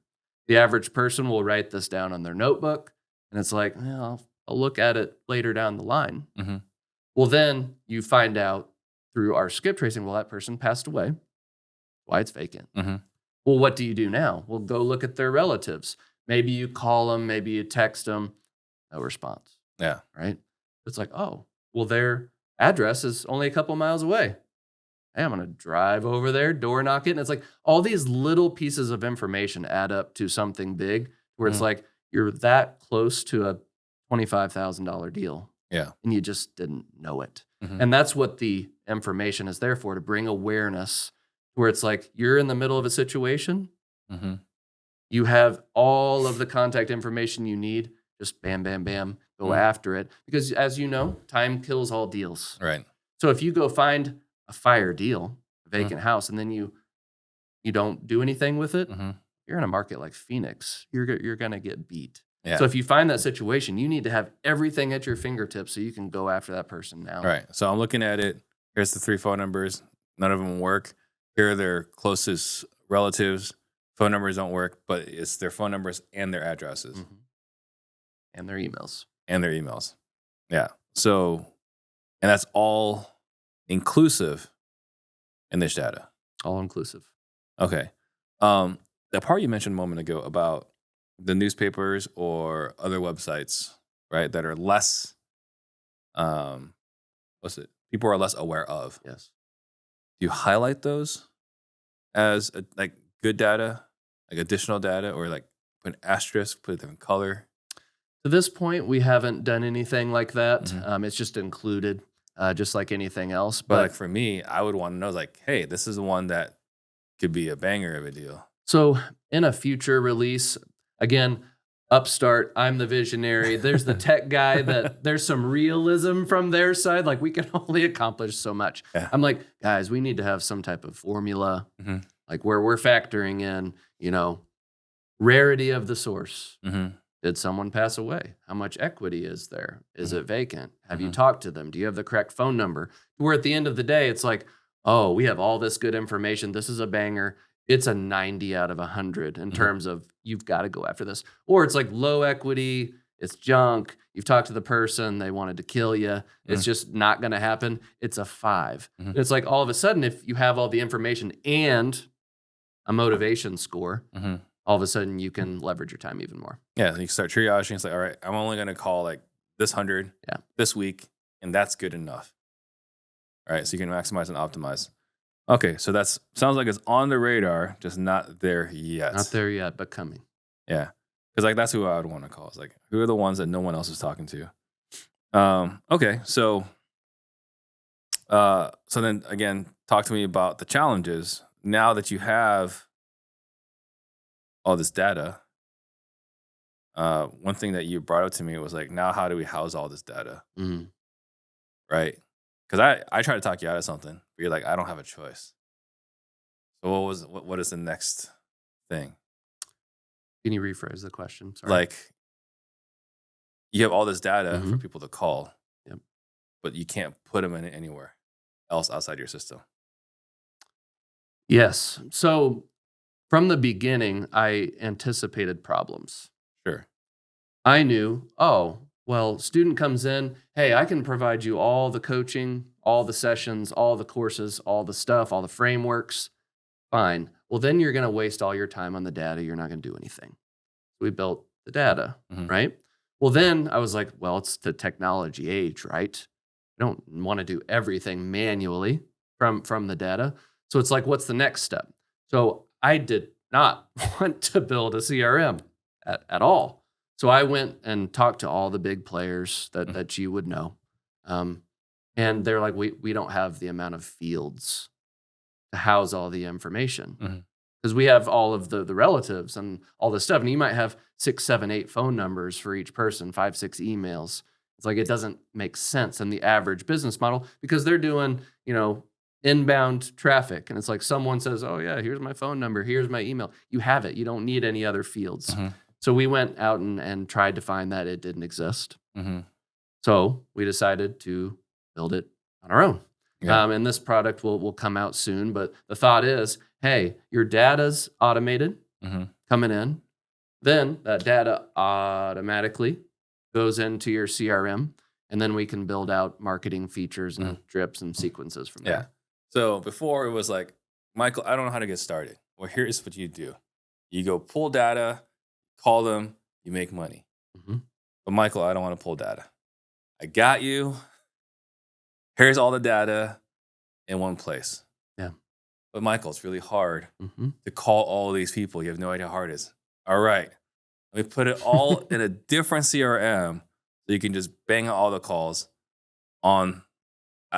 The average person will write this down on their notebook, and it's like, well, I'll look at it later down the line. Mhm. Well, then you find out through our skip tracing, well, that person passed away. Why it's vacant. Mhm. Well, what do you do now? Well, go look at their relatives. Maybe you call them, maybe you text them, no response, Yeah. right? It's like, oh, well, their address is only a couple miles away. Hey, I'm going to drive over there, door knock it. And it's like all these little pieces of information add up to something big where it's Mhm. like you're that close to a $25,000 deal Yeah. and you just didn't know it. Mhm. And that's what the information is there for, to bring awareness where it's like you're in the middle of a situation. Mhm. You have all of the contact information you need. Just bam, bam, bam, go Mhm. after it. Because as you know, time kills all deals. Right. So if you go find a fire deal, a vacant house, and then you don't do anything with it, Mhm. you're in a market like Phoenix. You're going to get beat. Yeah. So if you find that situation, you need to have everything at your fingertips so you can go after that person now. Right. So I'm looking at it. Here's the 3 phone numbers. None of them work. Here are their closest relatives. Phone numbers don't work, but it's their phone numbers and their addresses Mhm. And their emails. and their emails. Yeah. So, and that's all inclusive in this data. All inclusive. Okay. the part you mentioned a moment ago about the newspapers or other websites, right, that are less, people are less aware of. Yes. Do you highlight those as like good data, like additional data, or like put an asterisk, put a different color? To this point, we haven't done anything like that. Mhm. It's just included, just like anything else. But like for me, I would want to know, like, hey, this is the one that could be a banger of a deal. So in a future release, again, upstart, I'm the visionary. There's the tech guy that there's some realism from their side. Like we can only accomplish so much. Yeah. I'm like, guys, we need to have some type of formula, Mhm. like where we're factoring in, rarity of the source. Mhm. Did someone pass away? How much equity is there? Is it vacant? Have you Mhm. talked to them? Do you have the correct phone number? Where at the end of the day, it's like, oh, we have all this good information. This is a banger. It's a 90 out of 100 in terms of you've got to go after this. Or it's like low equity. It's junk. You've talked to the person. They wanted to kill you. It's just not going to happen. It's a 5. Mhm. It's like all of a sudden, if you have all the information and a motivation score, Mhm. all of a sudden you can leverage your time even more. Yeah, you start triaging. It's like, all right, I'm only going to call like this 100 this week, and that's good enough. All right, so you can maximize and optimize. Okay, so that's sounds like it's on the radar, just not there yet. Not there yet, but coming. Yeah, because like that's who I would want to call. It's like, who are the ones that no one else is talking to? Okay, so then again, talk to me about the challenges now that you have all this data. One thing that you brought up to me was like, now how do we house all this data? Mhm. Right? Because I try to talk you out of something, but you're like, I don't have a choice. So what is the next thing? Can you rephrase the question? Sorry. Like, you have all this data for Mhm. people to call, Yep. but you can't put them in anywhere else outside your system. Yes. So from the beginning, I anticipated problems. Sure. I knew, oh, well, student comes in, hey, I can provide you all the coaching, all the sessions, all the courses, all the stuff, all the frameworks. Fine. Well, then you're going to waste all your time on the data. You're not going to do anything. We built the data, Mhm. right? Well, then I was like, well, it's the technology age, right? I don't want to do everything manually from the data. So it's like, what's the next step? So I did not want to build a CRM at all. So I went and talked to all the big players that you would know. And they're like, we don't have the amount of fields to house all the information. Mhm. Because we have all of the relatives and all this stuff. And you might have 6, 7, 8 phone numbers for each person, 5, 6 emails. It's like it doesn't make sense in the average business model because they're doing, inbound traffic. And it's like someone says, oh, yeah, here's my phone number. Here's my email. You have it. You don't need any other fields. Mhm. So we went out and tried to find that it didn't exist. Mhm. So we decided to build it on our own. Yeah. And this product will come out soon. But the thought is, hey, your data's automated Mhm. coming in. Then that data automatically goes into your CRM. And then we can build out marketing features and drips and sequences from Yeah. there. So before it was like, Michael, I don't know how to get started. Well, here's what you do. You go pull data, call them, you make money. Mhm. But Michael, I don't want to pull data. I got you. Here's all the data in one place. Yeah. But Michael, it's really hard Mhm. to call all these people. You have no idea how hard it is. All right. Let me put it all in a different CRM so you can just bang out all the calls on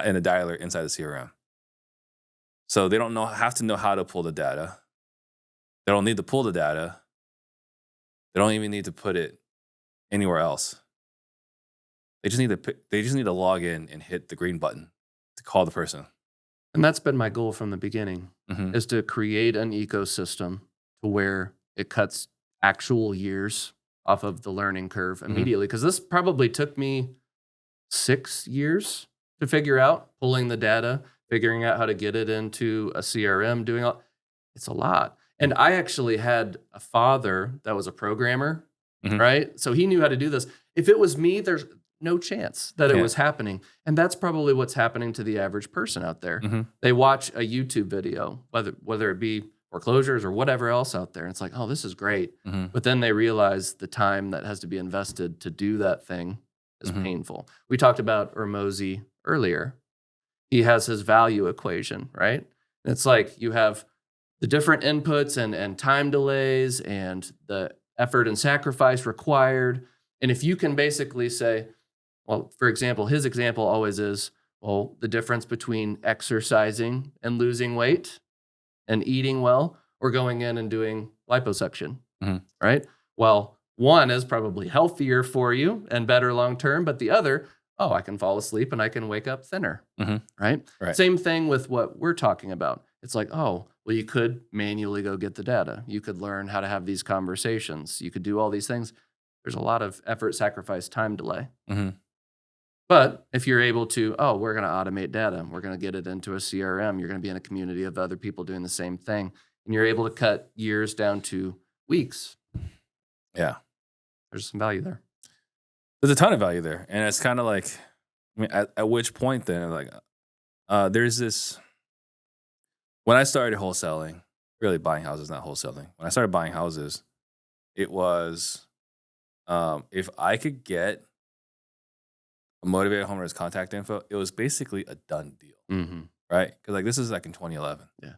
in a dialer inside the CRM. So they don't have to know how to pull the data. They don't need to pull the data. They don't even need to put it anywhere else. They just need to log in and hit the green button to call the person. And that's been my goal from the beginning, Mhm. is to create an ecosystem to where it cuts actual years off of the learning curve immediately. Because this probably took me 6 years to figure out, pulling the data, figuring out how to get it into a CRM, doing all. It's a lot. And I actually had a father that was a programmer, Mhm. right? So he knew how to do this. If it was me, there's no chance that it Yeah. was happening. And that's probably what's happening to the average person out there. Mhm. They watch a YouTube video, whether it be foreclosures or whatever else out there. And it's like, oh, this is great. But then they realize the time that has to be invested to do that thing is painful. We talked about Hormozi earlier. He has his value equation, right? And it's like you have the different inputs and time delays and the effort and sacrifice required. And if you can basically say, well, for example, his example always is, well, the difference between exercising and losing weight and eating well or going in and doing liposuction, right? Well, one is probably healthier for you and better long-term, but the other, oh, I can fall asleep and I can wake up thinner, right? Same thing with what we're talking about. It's like, oh, well, you could manually go get the data. You could learn how to have these conversations. You could do all these things. There's a lot of effort, sacrifice, time delay. But if you're able to, oh, we're going to automate data. We're going to get it into a CRM. You're going to be in a community of other people doing the same thing. And you're able to cut years down to weeks. Yeah. There's some value there. There's a ton of value there. And it's kind of like, I mean, at which point then, like, there's this, when I started wholesaling, really buying houses, not wholesaling. When I started buying houses, it was, if I could get a motivated homeowner's contact info, it was basically a done deal, right? Because like this is like in 2011. Yeah,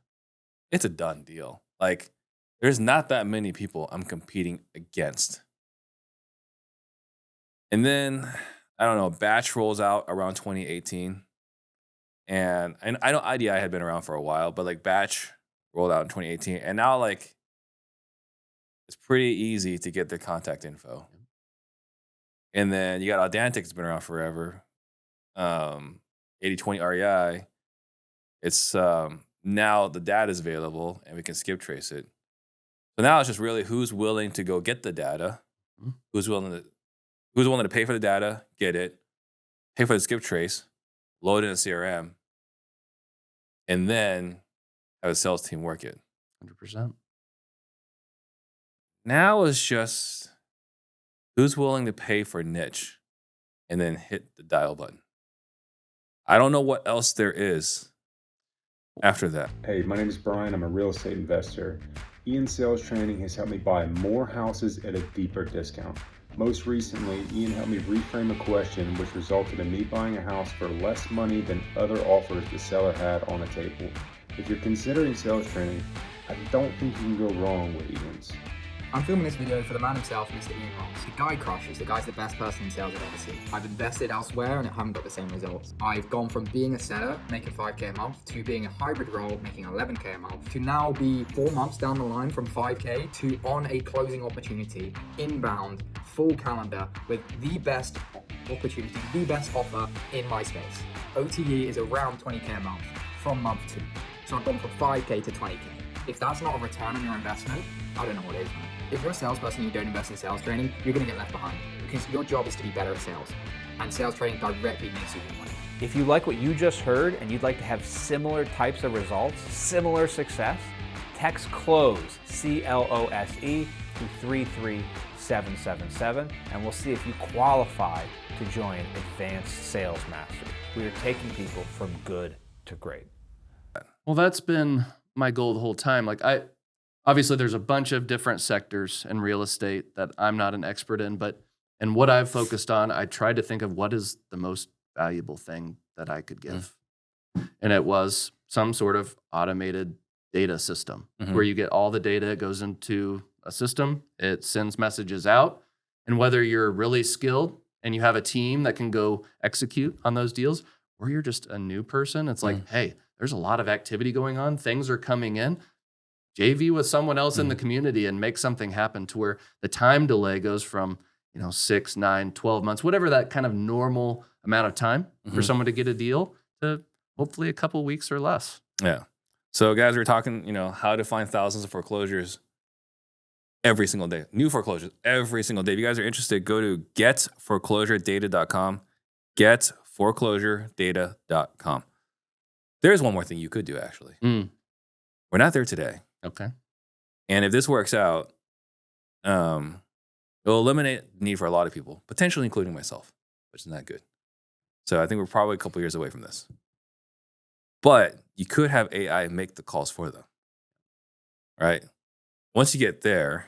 it's a done deal. Like there's not that many people I'm competing against. And then I don't know, Batch rolls out around 2018, and I know IDI had been around for a while, but like Batch rolled out in 2018, and now like it's pretty easy to get their contact info. And then you got Audantic, it's been around forever. 80/20 REI. It's now the data is available and we can skip trace it. So now it's just really who's willing to go get the data, who's willing to pay for the data, get it, pay for the skip trace, load in a CRM, and then have a sales team work it. 100%. Now it's just who's willing to pay for niche and then hit the dial button. I don't know what else there is after that. Hey, my name is Brian. I'm a real estate investor. Ian's sales training has helped me buy more houses at a deeper discount. Most recently, Ian helped me reframe a question which resulted in me buying a house for less money than other offers the seller had on the table. If you're considering sales training, I don't think you can go wrong with Ian's. I'm filming this video for the man himself, Mr. Ian Ross. The guy crushes. The guy's the best person in sales I've ever seen. I've invested elsewhere and I haven't got the same results. I've gone from being a seller, making 5K a month, to being a hybrid role, making 11K a month, to now be 4 months down the line from 5K to on a closing opportunity, inbound, full calendar, with the best opportunity, the best offer in my space. OTE is around 20K a month from month 2. So I've gone from 5K to 20K. If that's not a return on your investment, I don't know what is, man. If you're a salesperson and you don't invest in sales training, you're going to get left behind because your job is to be better at sales, and sales training directly makes you more money. If you like what you just heard and you'd like to have similar types of results, similar success, text CLOSE, CLOSE, to 33777, and we'll see if you qualify to join Advanced Sales Mastery. We are taking people from good to great. Well, that's been my goal the whole time. Like obviously there's a bunch of different sectors in real estate that I'm not an expert in, and what I've focused on, I tried to think of what is the most valuable thing that I could give. And it was some sort of automated data system where you get all the data, it goes into a system, it sends messages out. And whether you're really skilled and you have a team that can go execute on those deals, or you're just a new person, it's like, hey, there's a lot of activity going on. Things are coming in. JV with someone else in the community and make something happen to where the time delay goes from, 6, 9, 12 months, whatever that kind of normal amount of time for someone to get a deal, to hopefully a couple weeks or less. Yeah. So guys, we're talking, how to find thousands of foreclosures every single day. New foreclosures every single day. If you guys are interested, go to getforeclosuredata.com. Getforeclosuredata.com. There's one more thing you could do, actually. We're not there today. Okay. And if this works out, it'll eliminate the need for a lot of people, potentially including myself, which is not good. So I think we're probably a couple years away from this. But you could have AI make the calls for them. right? Once you get there,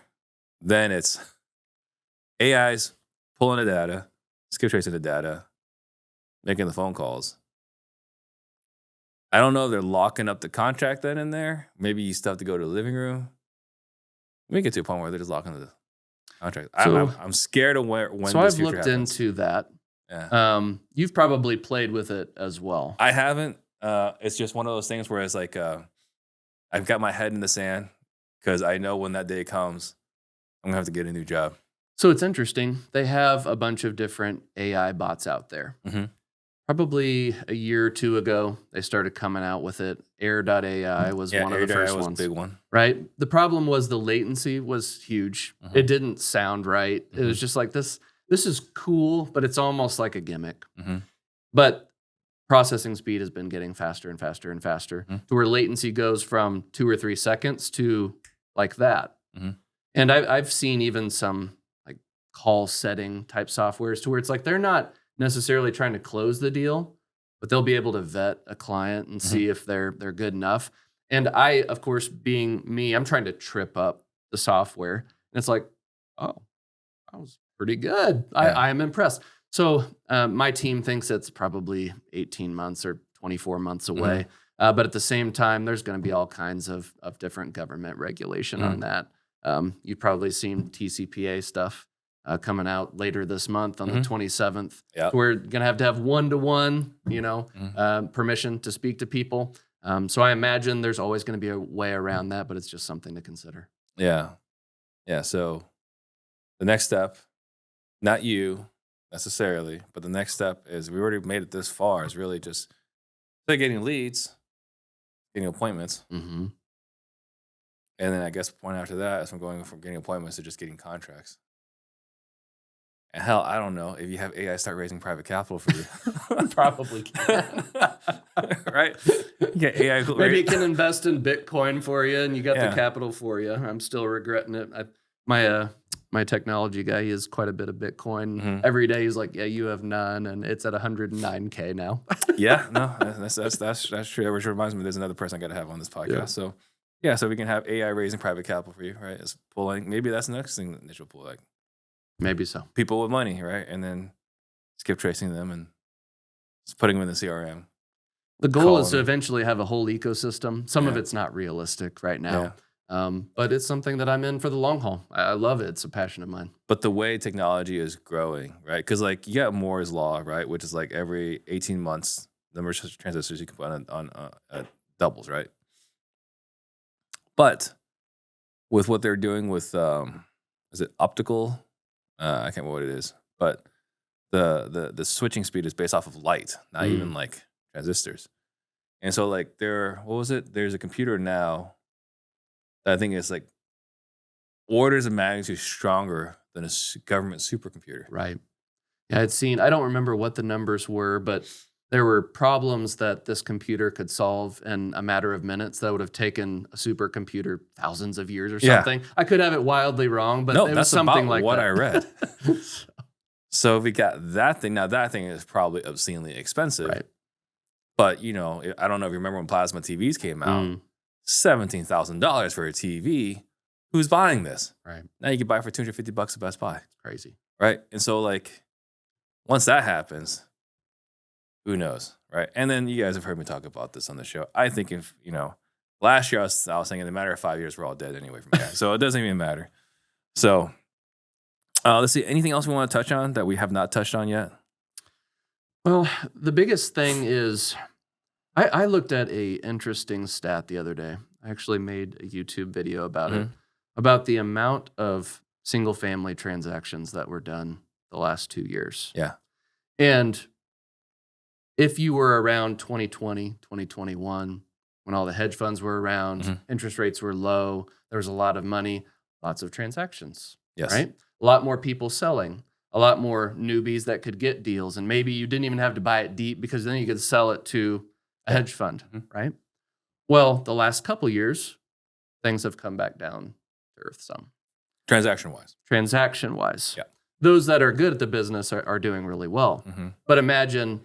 then it's AI's pulling the data, skip tracing the data, making the phone calls. I don't know if they're locking up the contract then in there. Maybe you still have to go to the living room. We get to a point where they're just locking the contract. I'm scared of when so this I've future looked happens. into that. Yeah. You've probably played with it as well. I haven't. It's just one of those things where it's like I've got my head in the sand because I know when that day comes, I'm going to have to get a new job. So it's interesting. They have a bunch of different AI bots out there. Mm-hmm. Probably a year or two ago, they started coming out with it. Air.ai was one of the first ones. A big one. Right? The problem was the latency was huge. Mm-hmm. It didn't sound right. Mm-hmm. It was just like, this is cool, but it's almost like a gimmick. Mm-hmm. But processing speed has been getting faster and faster and faster to where latency goes from 2 or 3 seconds to like that. Mm-hmm. And I've seen even some like call setting type softwares to where it's like they're not necessarily trying to close the deal, but they'll be able to vet a client and see if they're good enough. And I, of course, being me, I'm trying to trip up the software. And it's like, oh, that was pretty good. Yeah. I am impressed. So my team thinks it's probably 18 months or 24 months away. But at the same time, there's going to be all kinds of different government regulation on that. You've probably seen TCPA stuff coming out later this month on the 27th. Yep. We're going to have one-to-one, permission to speak to people. So I imagine there's always going to be a way around that, but it's just something to consider. Yeah. Yeah. So the next step, not you necessarily, but the next step is we already made it this far is really just getting leads, getting appointments. Mm-hmm. And then I guess the point after that is from going from getting appointments to just getting contracts. And hell, I don't know if you have AI start raising private capital for you. Probably can. Right? You get AI. Maybe it can invest in Bitcoin for you and you got Yeah. the capital for you. I'm still regretting it. My technology guy, he has quite a bit of Bitcoin. Mm-hmm. Every day he's like, yeah, you have none. And it's at 109K now. Yeah, no, that's true. Which reminds me, there's another person I got to have on this podcast. Yeah. So we can have AI raising private capital for you, right? It's pulling. Maybe that's the next thing that Niche will pull, like Maybe so. people with money, right? And then skip tracing them and just putting them in the CRM. The goal Calling is to them. eventually have a whole ecosystem. Some of Yeah. it's not realistic right now. But it's something that I'm in for the long haul. I love it. It's a passion of mine. But the way technology is growing, right? Because like you got Moore's law, right? Which is like every 18 months, the number of transistors you can put on doubles, right? But with what they're doing with, is it optical? I can't remember what it is. But the switching speed is based off of light, not even like transistors. And so like there's a computer now that I think is like orders of magnitude stronger than a government supercomputer. Right. Yeah, I don't remember what the numbers were, but there were problems that this computer could solve in a matter of minutes that would have taken a supercomputer thousands of years or something. I could have it wildly wrong, but No, it was that's something about like what that. I read. So we got that thing. Now that thing is probably obscenely expensive. Right. But I don't know if you remember when plasma TVs came out, $17,000 for a TV. Who's buying this? Right. Now you can buy it for $250 at Best Buy. Crazy. Right. And so like once that happens, who knows? Right. And then you guys have heard me talk about this on the show. I think if, last year I was saying in a matter of 5 years, we're all dead anyway from that. So it doesn't even matter. So let's see. Anything else we want to touch on that we have not touched on yet? Well, the biggest thing is I looked at a interesting stat the other day. I actually made a YouTube video about it, about the amount of single family transactions that were done the last 2 years. Yeah. And if you were around 2020, 2021, when all the hedge funds were around, interest rates were low, there was a lot of money, lots of transactions. Yes. Right? A lot more people selling, a lot more newbies that could get deals. And maybe you didn't even have to buy it deep because then you could sell it to a hedge fund, right? Well, the last couple years, things have come back down to earth some. Transaction-wise. Yeah. Those that are good at the business are doing really well. But imagine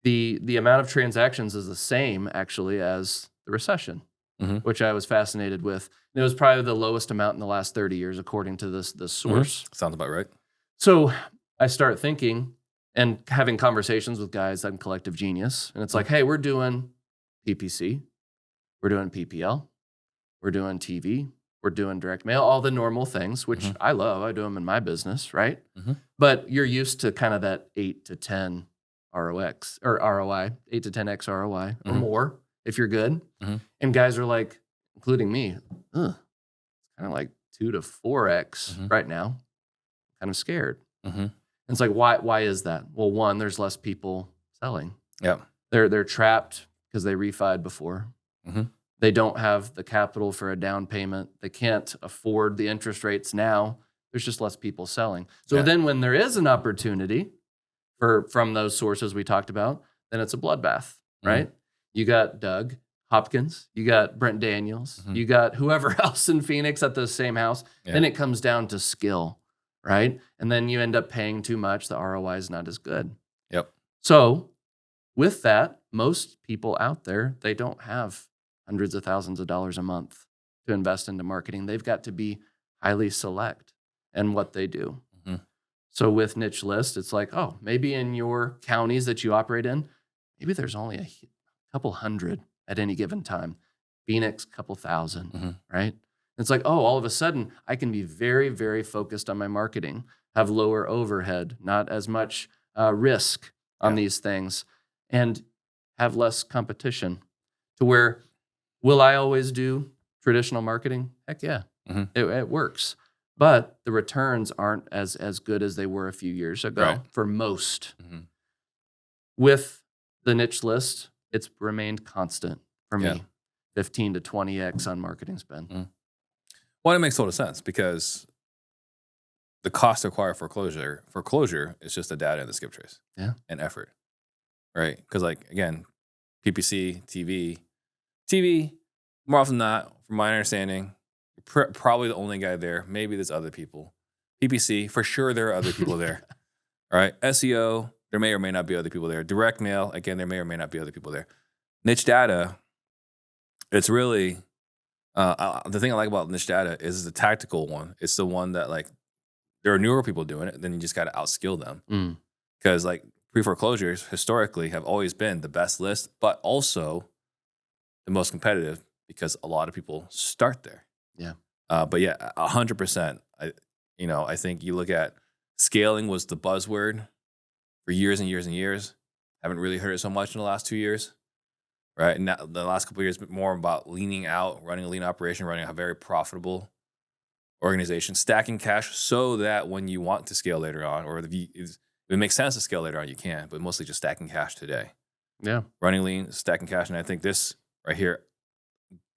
the amount of transactions is the same, actually, as the recession. which I was fascinated with. And it was probably the lowest amount in the last 30 years, according to this source. Sounds about right. So I start thinking and having conversations with guys on Collective Genius. And it's like, hey, we're doing PPC. We're doing PPL. We're doing TV. We're doing direct mail, all the normal things, which I love. I do them in my business, right? But you're used to kind of that 8 to 10 ROX or ROI, 8 to 10x ROI or more if you're good. And guys are like, including me, it's kind of like 2 to 4x right now. Kind of scared. And it's like, why is that? Well, one, there's less people selling. Yeah. They're trapped because they refied before. They don't have the capital for a down payment. They can't afford the interest rates now. There's just less people selling. So then when there is an opportunity from those sources we talked about, then it's a bloodbath, right? You got Doug Hopkins, you got Brent Daniels, you got whoever else in Phoenix at the same house. Then it comes down to skill, right? And then you end up paying too much. The ROI is not as good. Yep. So with that, most people out there, they don't have hundreds of thousands of dollars a month to invest into marketing. They've got to be highly select in what they do. So with niche list, it's like, oh, maybe in your counties that you operate in, maybe there's only a couple hundred at any given time. Phoenix, couple thousand, right? It's like, oh, all of a sudden I can be very, very focused on my marketing, have lower overhead, not as much risk on these things, and have less competition to where, will I always do traditional marketing? Heck yeah, it works. But the returns aren't as good as they were a few years ago for most. With the niche list, it's remained constant for me, 15 to 20x on marketing spend. Well, it makes total sense because the cost to acquire foreclosure is just the data and the skip trace and effort, right? Because like, again, PPC, TV, more often than not, from my understanding, probably the only guy there. Maybe there's other people. PPC, for sure there are other people there. All right. SEO, there may or may not be other people there. Direct mail, again, there may or may not be other people there. Niche data, it's really, the thing I like about niche data is the tactical one. It's the one that like, there are newer people doing it, then you just got to outskill them. Because like pre-foreclosures historically have always been the best list, but also the most competitive because a lot of people start there. But yeah, 100%. I think you look at scaling was the buzzword for years and years and years. Haven't really heard it so much in the last 2 years, right? And now, the last couple of years, more about leaning out, running a lean operation, running a very profitable organization, stacking cash so that when you want to scale later on, or if it makes sense to scale later on, you can, but mostly just stacking cash today. Running lean, stacking cash. And I think this right here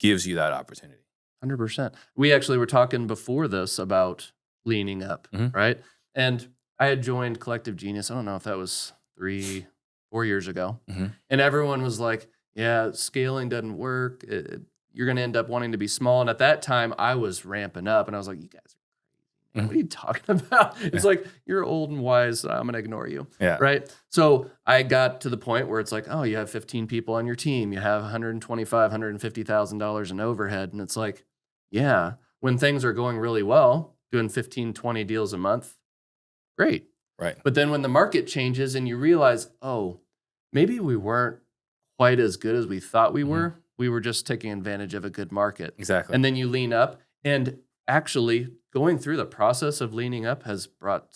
gives you that opportunity. 100%. We actually were talking before this about leaning up, right? And I had joined Collective Genius. I don't know if that was 3-4 years ago. And everyone was like, yeah, scaling doesn't work. You're going to end up wanting to be small. And at that time, I was ramping up. And I was like, you guys are crazy. What are you talking about? It's like, you're old and wise. So I'm going to ignore you. Right? So I got to the point where it's like, oh, you have 15 people on your team. You have $125,000, $150,000 in overhead. And it's like, yeah, when things are going really well, doing 15, 20 deals a month, great. Right. But then when the market changes and you realize, oh, maybe we weren't quite as good as we thought we were. We were just taking advantage of a good market. Exactly. And then you lean up. And actually going through the process of leaning up has brought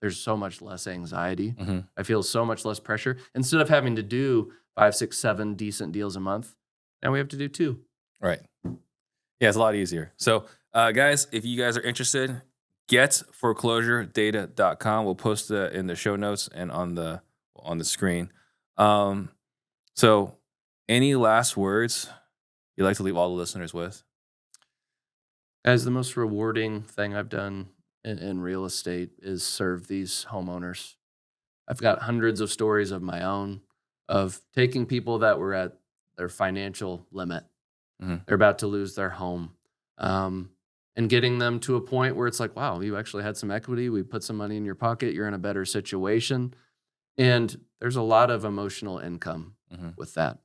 there's so much less anxiety. I feel so much less pressure. Instead of having to do 5, 6, 7 decent deals a month, now we have to do 2. Right. Yeah, it's a lot easier. So, guys, if you guys are interested, getforeclosuredata.com. We'll post that in the show notes and on the screen. So, any last words you'd like to leave all the listeners with? As the most rewarding thing I've done in real estate is serve these homeowners. I've got hundreds of stories of my own of taking people that were at their financial limit. They're about to lose their home. And getting them to a point where it's like, wow, you actually had some equity. We put some money in your pocket. You're in a better situation. And there's a lot of emotional income with that.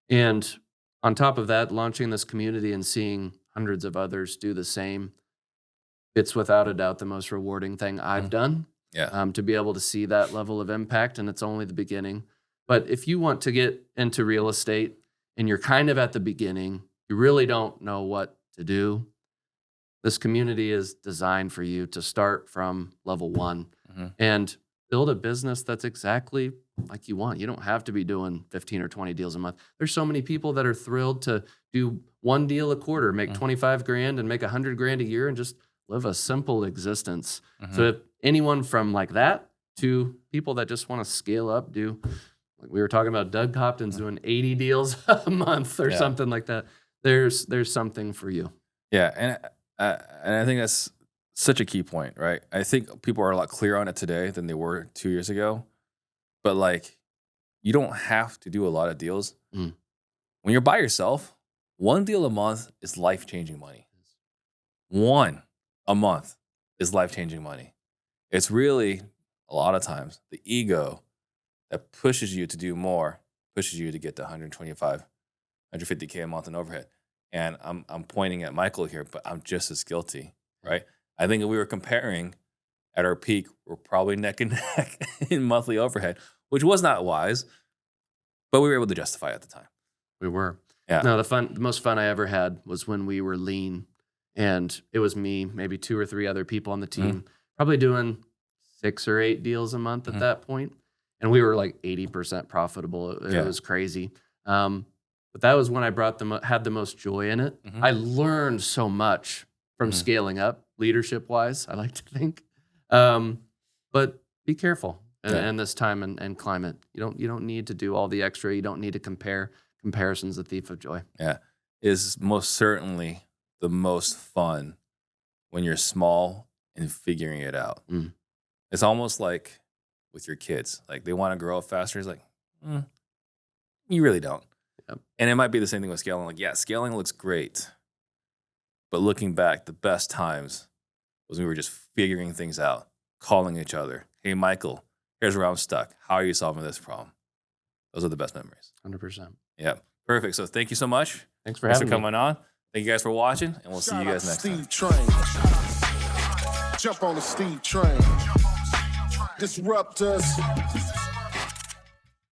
And On top of that, launching this community and seeing hundreds of others do the same, it's without a doubt the most rewarding thing I've done. Yeah. To be able to see that level of impact, and it's only the beginning. But if you want to get into real estate and you're kind of at the beginning, you really don't know what to do, this community is designed for you to start from level 1 and build a business that's exactly like you want. You don't have to be doing 15 or 20 deals a month. There's so many people that are thrilled to do one deal a quarter, make 25 grand and make 100 grand a year and just live a simple existence. So if anyone from like that to people that just want to scale up, do like we were talking about Doug Hopkins doing 80 deals a month or something like that. There's something for you. Yeah, and I think that's such a key point, right? I think people are a lot clearer on it today than they were 2 years ago. But like, you don't have to do a lot of deals. When you're by yourself, one deal a month is life-changing money. One a month is life-changing money. It's really, a lot of times, the ego that pushes you to do more, pushes you to get to 125, 150K a month in overhead. And I'm pointing at Michael here, but I'm just as guilty, right? I think if we were comparing at our peak, we're probably neck and neck in monthly overhead, which was not wise, but we were able to justify it at the time. We were. Yeah. No, the most fun I ever had was when we were lean, and it was me, maybe 2 or 3 other people on the team, probably doing 6 or 8 deals a month at that point, and we were like 80% profitable. It was crazy. But that was when I had the most joy in it. I learned so much from scaling up, leadership wise, I like to think. But be careful in this time and climate. You don't need to do all the extra. You don't need to compare. Comparison's the thief of joy. Yeah, is most certainly the most fun when you're small and figuring it out. It's almost like with your kids. Like they want to grow up faster. It's like, you really don't. Yep. And it might be the same thing with scaling. Like, yeah, scaling looks great. But looking back, the best times was when we were just figuring things out, calling each other. Hey, Michael, here's where I'm stuck. How are you solving this problem? Those are the best memories. 100%. Yeah, perfect. So thank you so much. Thanks for coming on. Thank you guys for watching, and we'll see you guys next time. Trang. Jump on the Steve Trang. Disruptors.